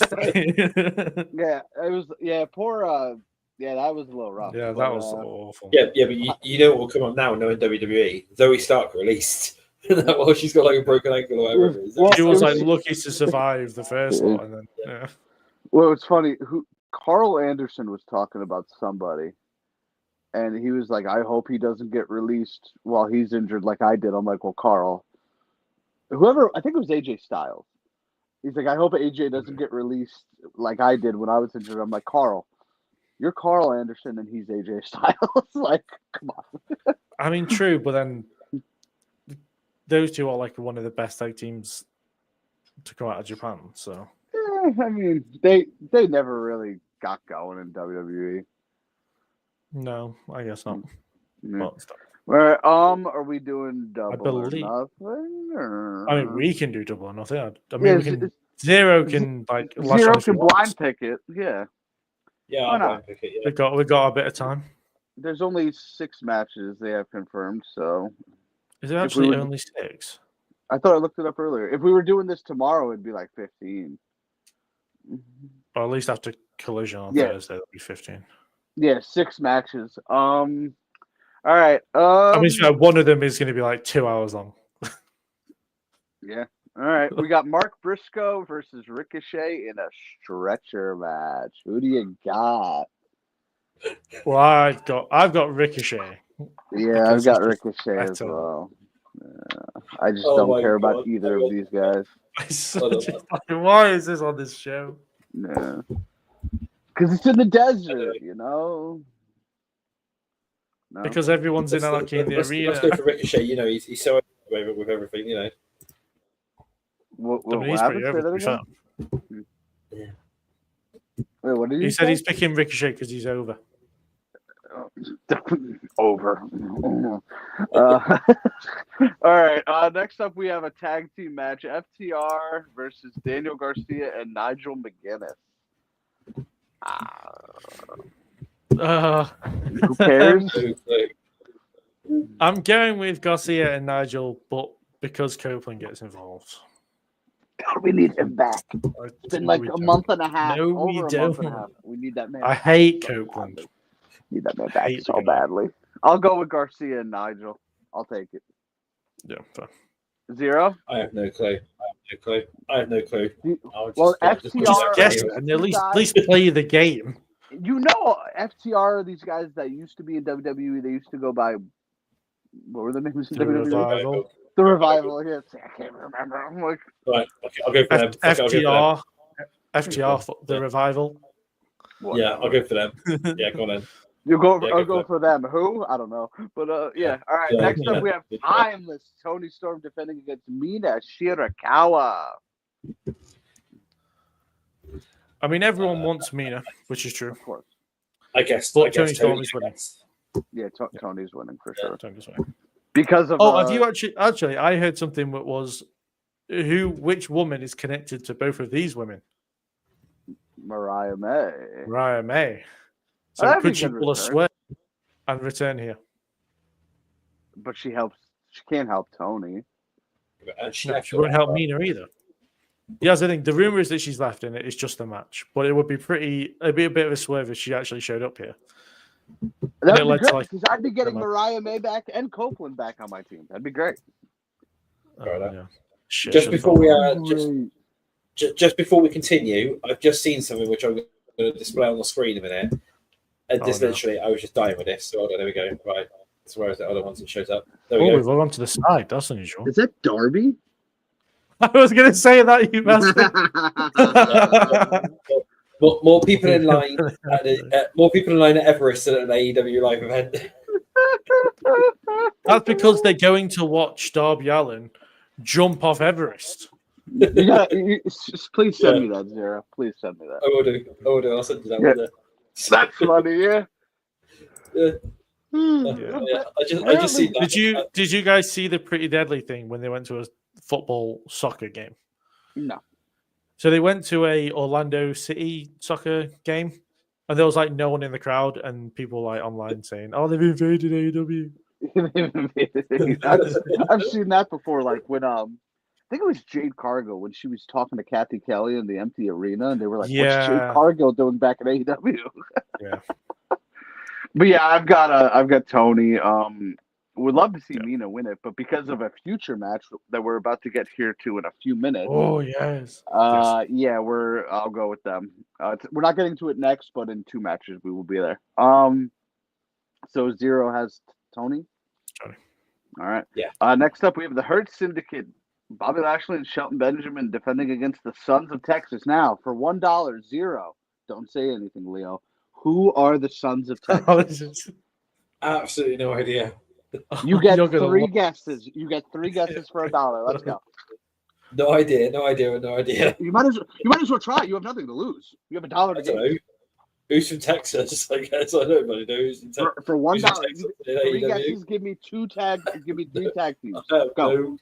Yeah. It was. Yeah. Poor. Yeah, that was a little rough. Yeah, that was awful. Yeah, but you know what will come up now, knowing WWE? Zoe Stark released. Well, she's got like a broken ankle or whatever. She was like lucky to survive the first one, and then Well, it's funny. Carl Anderson was talking about somebody, and he was like, "I hope he doesn't get released while he's injured, like I did." I'm like, "Well, Carl, whoever, I think it was AJ Styles." He's like, "I hope AJ doesn't get released like I did when I was injured." I'm like, "Carl, you're Carl Anderson and he's AJ Styles. Like, come on." I mean, true, but then those 2 are like one of the best tag teams to come out of Japan. So, I mean, they never really got going in WWE. No, I guess not. Yeah. All right, are we doing double or nothing? Or... I mean, we can do double or nothing. I mean, Zero can like Zero can blind pick it. Yeah. Yeah, I'll blind pick it. Yeah. We got a bit of time. There's only 6 matches they have confirmed, so. Is it actually only 6? I thought I looked it up earlier. If we were doing this tomorrow, it'd be like 15. Or at least after Collision on Thursday, it'll be 15. Yeah, 6 matches. All right. I mean, one of them is going to be like 2 hours long. Yeah. All right. We got Mark Briscoe versus Ricochet in a stretcher match. Who do you got? Well, I've got Ricochet. Yeah, I've got Ricochet as well. I just don't care about either of these guys. Why is this on this show? Yeah. Because it's in the desert, you know. No. Because everyone's in Anarchy in the arena. Let's go for Ricochet. You know, he's so with everything. You know. What happened? Yeah. Wait, what did he said? He's picking Ricochet because he's over. Over. All right. Next up, we have a tag team match: FTR versus Daniel Garcia and Nigel McGuinness. Who cares? I'm going with Garcia and Nigel, but because Copeland gets involved. God, we need him back. It's been like a month and a half. No, we don't. We need that man. I hate Copeland. Need that man back so badly. I'll go with Garcia and Nigel. I'll take it. Yeah. Fair. Zero? I have no clue. no clue. I have no clue. Well, Just FTR guess, and at least play the game. You know, FTR are these guys that used to be in WWE. They used to go by, what were the names? The Revival. The Revival. Yes, I can't remember. I'm like, right, okay, I'll go for them. FTR, the Revival. Yeah, I'll go for them. Yeah, go on then. I'll go for them. Who? I don't know. But yeah. All right. Next up, we have Timeless Tony Storm defending against Mina Shirakawa. I mean, everyone wants Mina, which is true. Of course. I guess. But Tony Storm is winning. Yeah, Tony's winning for sure. Tony's winning. Because of. Have you actually? I heard something that was which woman is connected to both of these women? Mariah May. Mariah May. So could she pull a swear and return here? But she helps. She can't help Tony. She won't help Mina either. Yeah, I think the rumor is that she's left in it. It's just a match, but it would be it'd be a bit of a swerve if she actually showed up here. That would be great because I'd be getting Mariah May back and Copeland back on my team. That'd be great. Yeah. Just before we continue, I've just seen something which I'm going to display on the screen in a minute. And literally, I was just dying with this. So hold on, there we go. Right, so where is the other one that shows up? There we go. We've gone to the side. That's unusual. Is that Darby? I was going to say that, you bastard. More people in line. More people in line at Everest than at an AEW live event. That's because they're going to watch Darby Allin jump off Everest. Please send me that, Zara. Please send me that. I will do. I'll send you that one. That's funny, yeah. I just see that. Did you guys see the Pretty Deadly thing when they went to a soccer game? No. So they went to a Orlando City soccer game, and there was like no one in the crowd, and people like online saying, "Oh, they've invaded AEW." I've seen that before. Like when I think it was Jade Cargill when she was talking to Kathy Kelly in the empty arena, and they were like, "What's Jade Cargill doing back at AEW?" Yeah. But yeah, I've got Tony. Would love to see Mina win it, but because of a future match that we're about to get here to in a few minutes. Oh yes. Yeah, I'll go with them. We're not getting to it next, but in 2 matches we will be there. So Zero has Tony. All right. Yeah. Next up we have the Hurt Syndicate. Bobby Lashley and Shelton Benjamin defending against the Sons of Texas. Now for $1, Zero. Don't say anything, Leo. Who are the Sons of Texas? Absolutely no idea. You get 3 guesses. You get 3 guesses for $1. Let's go. No idea. You might as well try. You have nothing to lose. You have $1 to get. Who's from Texas? I guess I don't know who's from Texas. For $1, 3 guesses. Give me 3 tag teams. Go.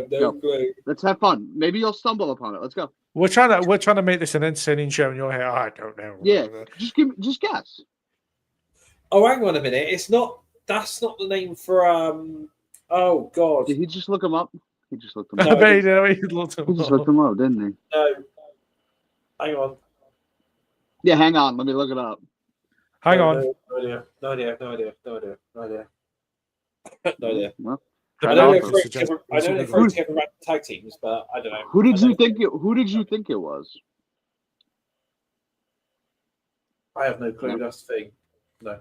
No clue. Let's have fun. Maybe you'll stumble upon it. Let's go. We're trying to make this an entertaining show, and you're here. I don't know. Yeah, just guess. Oh, hang on a minute. That's not the name for Oh God! Did he just look him up? He just looked him up. He just looked him up, didn't he? No. Hang on. Yeah, hang on. Let me look it up. Hang on. No idea. Well, I don't know if we're together tag teams, but I don't know. Who did you think it was? I have no clue. That's the thing. No.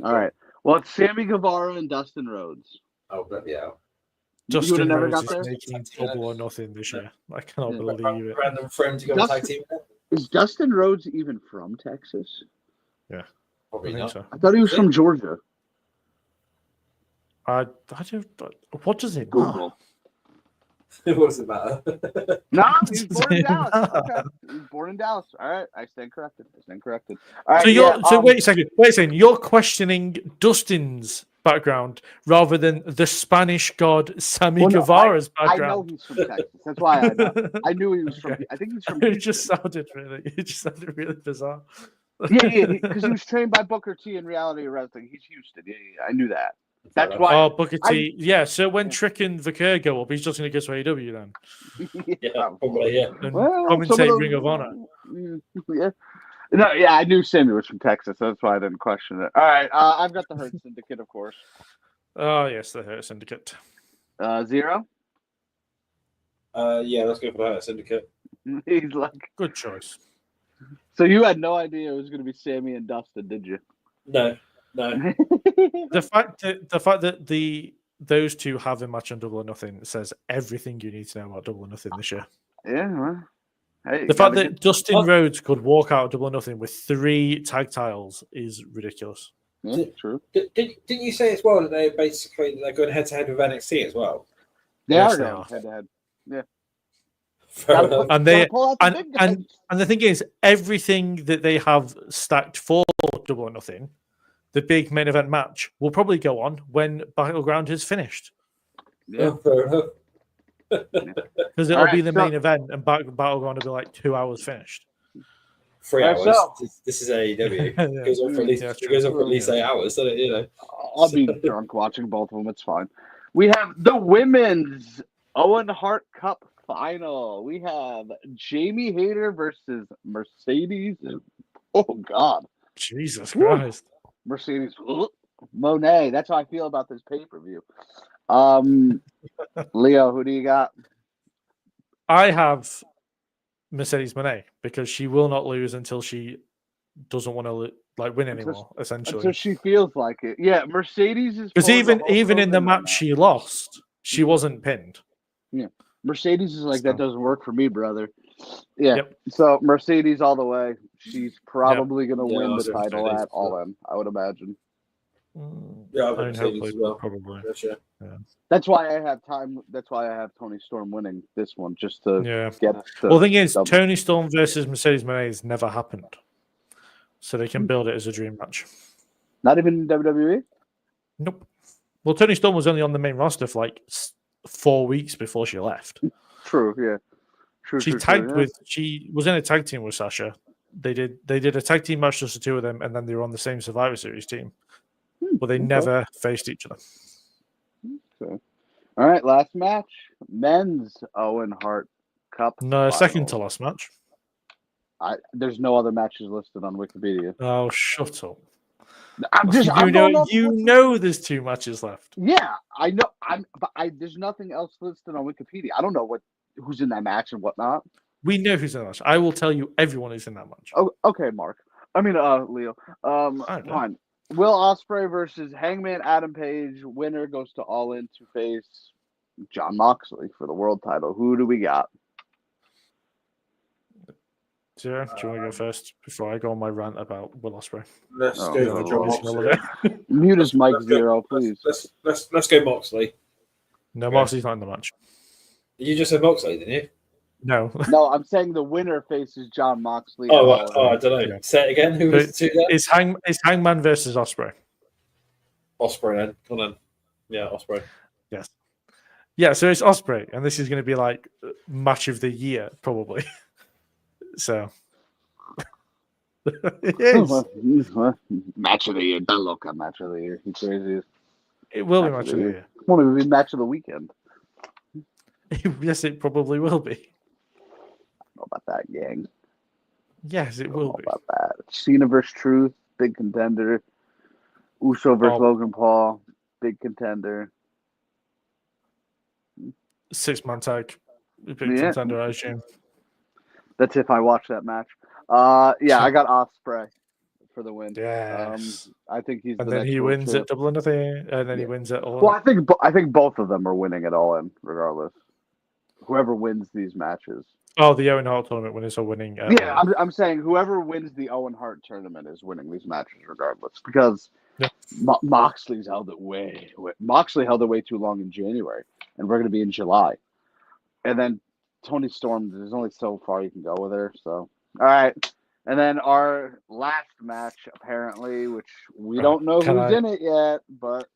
All right. Well, it's Sammy Guevara and Dustin Rhodes. Oh, but yeah. Dustin never Rhodes got is there? making double or nothing this year. I cannot believe it. Random friend to go to tag team. Is Dustin Rhodes even from Texas? Yeah. Probably not. So. I thought he was from Georgia. What does it Google? What does it matter? No, he was born in Dallas. Okay. He was born in Dallas. All right. I stand corrected. All right, so wait a second. You're questioning Dustin's background rather than the Spanish god Sammy Guevara's background. I know he's from Texas. That's why I know. I knew he was from. I think he's from. It just sounded really bizarre. Yeah, because he was trained by Booker T in Reality Wrestling. He's Houston. Yeah, I knew that. That's why. Oh, Booker T. Yeah, so when Trick and Vaquer go up, he's just going to go to AEW then. Yeah, probably, yeah. And commentate Ring of Honor. Yeah. No, yeah, I knew Sammy was from Texas. That's why I didn't question it. All right, I've got the Hurt Syndicate, of course. Oh, yes, the Hurt Syndicate. Zero? Yeah, let's go for that Syndicate. He's like, Good choice. so you had no idea it was going to be Sammy and Dustin, did you? No. The fact that those two have a match on Double or Nothing says everything you need to know about Double or Nothing this year. Yeah, well, hey, The fact that Dustin Rhodes could walk out of Double or Nothing with 3 tag titles is ridiculous. Yeah, true. Didn't you say as well that they're going head to head with NXT as well? They Yes, are they going are. head to head. Yeah. Fair enough. And they pull out the and, big guys. and the thing is, everything that they have stacked for Double or Nothing, the big main event match, will probably go on when Battleground is finished. Yeah. Fair enough. Because it'll be the main event, and Battleground will be like 2 hours finished. 3 Right, hours. so- This is AEW. Yeah. It goes on for at least, Yeah, it goes on for at least 8 hours, doesn't it? You know. I'll be drunk watching both of them. It's fine. We have the women's Owen Hart Cup final. We have Jamie Hayter versus Mercedes. Oh, God. Jesus Woo. Christ. Mercedes Monet. That's how I feel about this pay-per-view. Leo, who do you got? I have Mercedes Monet because she will not lose until she doesn't want to win anymore. Until Essentially, she feels like it. Yeah, Mercedes is because pulling the Hulk even in the Hogan right match she lost, she wasn't pinned. now. Mercedes is like, So- that doesn't work for me, brother. Yeah. Yep. So Mercedes all the way. She's probably going to Yeah, I win was the gonna say title this, at All In, I would imagine. Yeah, I've I got mean, Mercedes hopefully, as well. probably. For sure. That's why I have time. That's why I have Tony Storm winning this one, just to Yeah. get. Well, the thing is, double. Tony Storm versus Mercedes Monet has never happened, so they can build it as a dream match. Not even in WWE. Nope. Well, Tony Storm was only on the main roster for like 4 weeks before she left. True. Yeah. True. She true, tagged true, yeah. with. She was in a tag team with Sasha. They did a tag team match, just the two of them, and then they were on the same Survivor Series team, but they okay. never faced each other. Okay. All right. Last match. Men's Owen Hart Cup. No, final. second to last match. There's no other matches listed on Wikipedia. Oh, shut up! I'm know there's 2 matches left. Yeah, I know. There's nothing else listed on Wikipedia. I don't know who's in that match and whatnot. We know who's in that match. I will tell you everyone who's in that match. Oh, okay, Mark. I mean, Leo. Fine. Will Ospreay versus Hangman Adam Page. Winner goes to All In to face John Moxley for the world title. Who do we got? Zero, do you want to go first before I go on my rant about Will Ospreay? Let's Oh, go no, for John Moxley. Mute his mic, Let's go- Zero, please. Let's go Moxley. No, Okay. Moxley's not in the match. You just said Moxley, didn't you? No, No, I'm saying the winner faces John Moxley. Oh, at right. All In. I don't know. Yeah. Say it again. Who was the two there? it's Hangman versus Ospreay. Ospreay then. Come on. Yeah, Ospreay. Yes. Yeah, so it's Ospreay, and this is going to be like match of the year, probably. So it is. Match of the year. Don't look at match of the year. He's crazy. It will be match of the year. Won't even be match of the weekend. Yes, it probably will be. I don't know about that, gang. Yes, it I don't will know be. about that. Cena versus Truth, big contender. Uso versus Logan Paul, big contender. 6-man tag. Big Yeah. contender, I assume. That's if I watch that match. Yeah, I got Ospreay for the win. Yes. I think he's. And the then next he world wins champ. at Double or Nothing, and then he Yeah. wins at All. Well, I think both of them are winning it All In, regardless. Whoever wins these matches. Oh, the Owen Hart tournament winners are winning. Yeah, I'm saying whoever wins the Owen Hart tournament is winning these matches, regardless, because Yeah. Moxley's held it way. Moxley held it way too long in January, and we're going to be in July. And then Tony Storm, there's only so far you can go with her. So, all right. And then our last match, apparently, which we don't know who's in it yet, but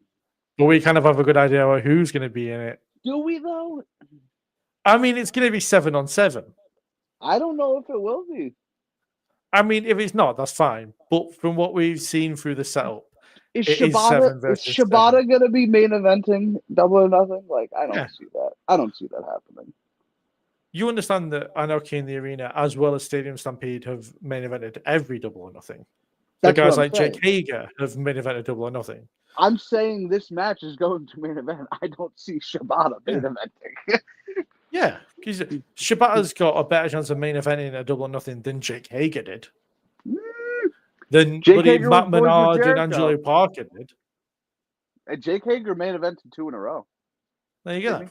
we kind of have a good idea of who's going to be in it. do we though? I mean, it's going to be 7-on-7. I don't know if it will be. I mean, if it's not, that's fine. But from what we've seen through the setup, Is it is 7 versus Shibata going to be main eventing Double or Nothing? Like, I don't Yeah. see that. I don't see that happening. you understand that Anarchy in the Arena, as well as Stadium Stampede, have main evented every Double or Nothing. The That's guys what I'm like Jake saying. Hager have main evented Double or Nothing. I'm saying this match is going to main event. I don't see Shibata main eventing. Yeah, Because Shibata's got a better chance of main eventing a Double or Nothing than Jake Hager did. Than Jake bloody Hager Matt was boys with Menard and Jericho. Angelo Parker did. And Jake Hager main evented 2 in a row. There you go.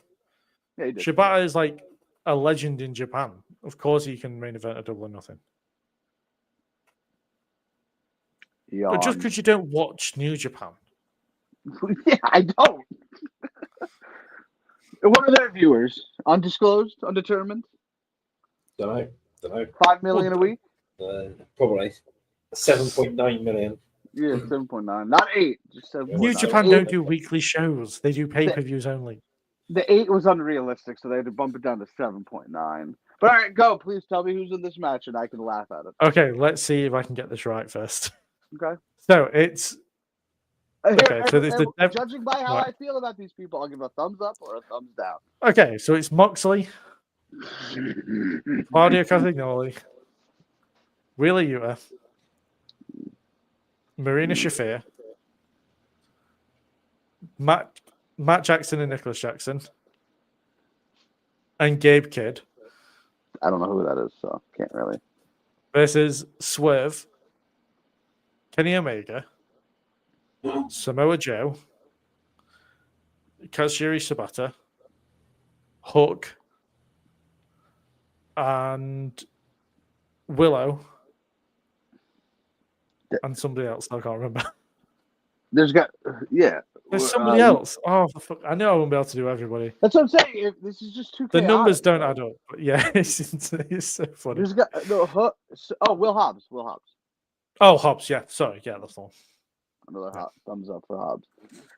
Yeah, he did. Shibata is like a legend in Japan. Of course, he can main event a Double or Nothing. But just because you don't watch New Japan. Yeah, I don't. What are their viewers? Undisclosed, undetermined. Don't know. 5 million a week. Probably 7.9 million. Yeah, 7.9, not 8. Just 7.9. New Japan don't do weekly shows; they do pay-per-views only. The 8 was unrealistic, so they had to bump it down to 7.9. But all right, go. Please tell me who's in this match, and I can laugh at it. Okay, let's see if I can get this right first. Okay. So it's judging by how I feel about these people, I'll give a thumbs up or a thumbs down. Okay, so it's Moxley, Claudio Castagnoli, Wheeler Yuta, Marina Shafir, Matt Jackson and Nicholas Jackson, and Gabe Kidd. I don't know who that is, so can't really. Versus Swerve, Kenny Omega, Samoa Joe, Kazuchika Shibata, Hook, and Willow, and somebody else. I can't remember. There's somebody else. Oh, fuck. I know I won't be able to do everybody. That's what I'm saying. If this is just too The chaotic, numbers don't add up. But yeah, it's so funny. There's Will Hobbs. Will Hobbs. Oh, Hobbs. Yeah, sorry. Yeah, that's the one. Another thumbs up for Hobbs.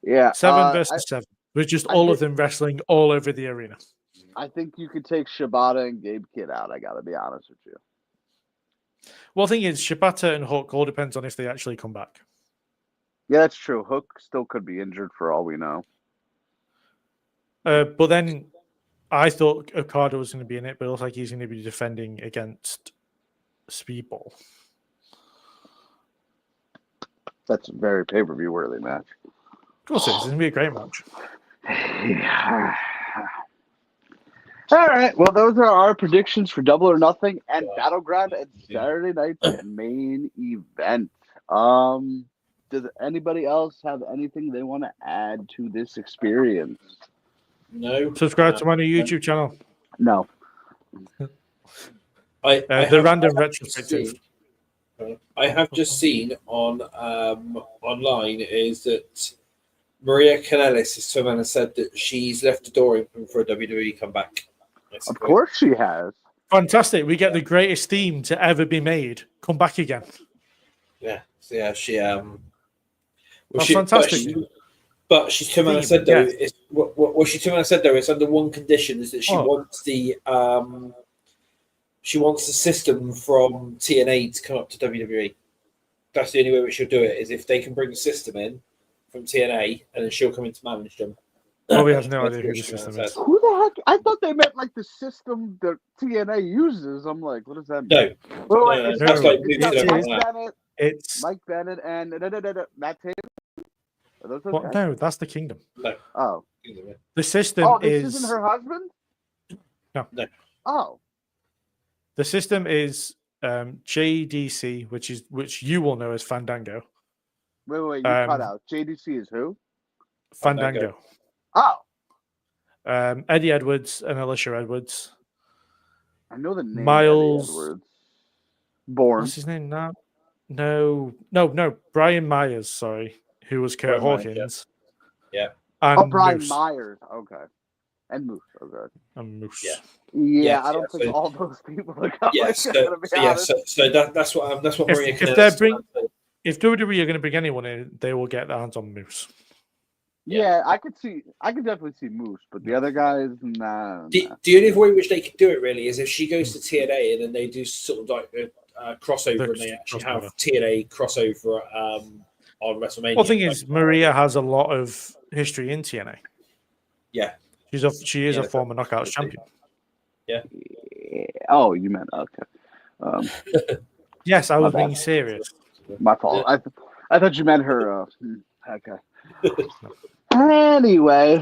Yeah, 7 versus 7. With just all of them wrestling all over the arena. I think you could take Shibata and Gabe Kidd out. I got to be honest with you. Well, the thing is, Shibata and Hook all depends on if they actually come back. Yeah, that's true. Hook still could be injured for all we know. But then I thought Okada was going to be in it, but it looks like he's going to be defending against Speedball. That's a very pay-per-view worthy match. Of course, it's going to be a great match. All right. Well, those are our predictions for Double or Nothing and Battleground and Saturday night's main event. Does anybody else have anything they want to add to this experience? No. Subscribe to my new YouTube channel. No. The random retrospective. I have just seen on online is that Maria Kanellis has come in and said that she's left the door open for a WWE comeback. Of course she has. Fantastic. We get the greatest theme to ever be made. Come back again. Yeah. So yeah, she That's fantastic. But she's come in and said though, what she came in and said though is under one condition is that she wants the system from TNA to come up to WWE. That's the only way we should do it is if they can bring the system in from TNA and then she'll come in to manage them. Well, we have no idea who the system is. Who the heck? I thought they meant like the system that TNA uses. I'm like, what does that mean? No. That's like it's Mike Bennett and Matt Taylor. Are those what? No, that's the Kingdom. No. Oh. The system this isn't her husband? No. Oh. The system is JDC, which you will know as Fandango. Wait, you cut out. JDC is who? Fandango. Oh. Eddie Edwards and Alicia Edwards. I know the name. Miles Eddie Edwards. Bourne. What's his name now? No. Brian Myers, sorry, who was Kurt Hawkins. Yeah. And Brian Moose. Myers. Okay. And Moose. Okay. And Moose. Yeah, I don't think all those people are coming. Yes. So that's what Maria if WWE are going to bring anyone in, they will get their hands on Moose. Yeah, I could definitely see Moose, but the other guys, nah. The only way which they could do it really is if she goes to TNA and then they do sort of like a crossover and they actually have TNA crossover on WrestleMania. Well, the thing is, Maria has a lot of history in TNA. Yeah. She is a former Knockouts champion. Yeah. Oh, you meant okay. Yes, I was being serious. My fault. I thought you meant her. Okay. Anyway,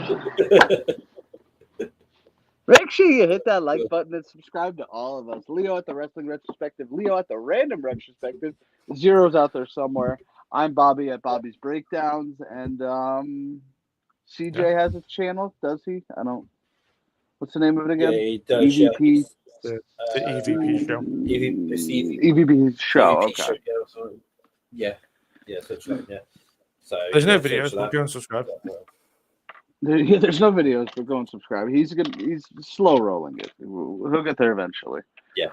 Make sure you hit that like button and subscribe to all of us. Leo at the Wrestling Retrospective, Leo at the Random Retrospective, Zero's out there somewhere. I'm Bobby at Bobby's Breakdowns, and CJ has a channel, does he? I don't. What's the name of it again? Yeah, he does. EVP. The EVP show. EVP show. EVP Okay. show, yeah, that's right. Yeah. So There's no thanks videos, for but that. go and subscribe. There's no videos, but go and subscribe. He's good. He's slow rolling it. He'll get there eventually. Yeah.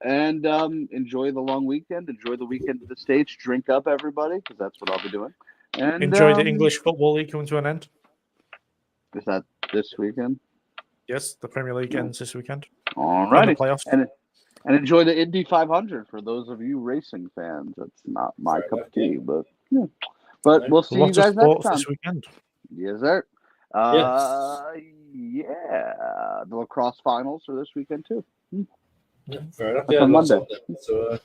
And enjoy the long weekend. Enjoy the weekend at the States. Drink up, everybody, because that's what I'll be doing. And Enjoy the English Football League coming to an end. Is that this weekend? Yes, the Premier League ends this weekend. All righty. And the playoffs. And enjoy the Indy 500 for those of you racing fans. That's not my cup of tea, but yeah. But we'll see you guys next time. This weekend. Yes, sir. Yes. Yeah, the lacrosse finals are this weekend too. Yeah, fair enough. That's Yeah, on Monday. So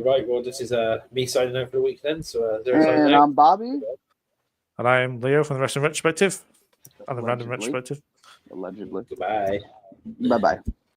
right. Well, this is me signing out for the week then. So And I'm Bobby. And I am Leo from the Wrestling Retrospective and the Random Allegedly. Retrospective. Allegedly. Goodbye. Bye bye.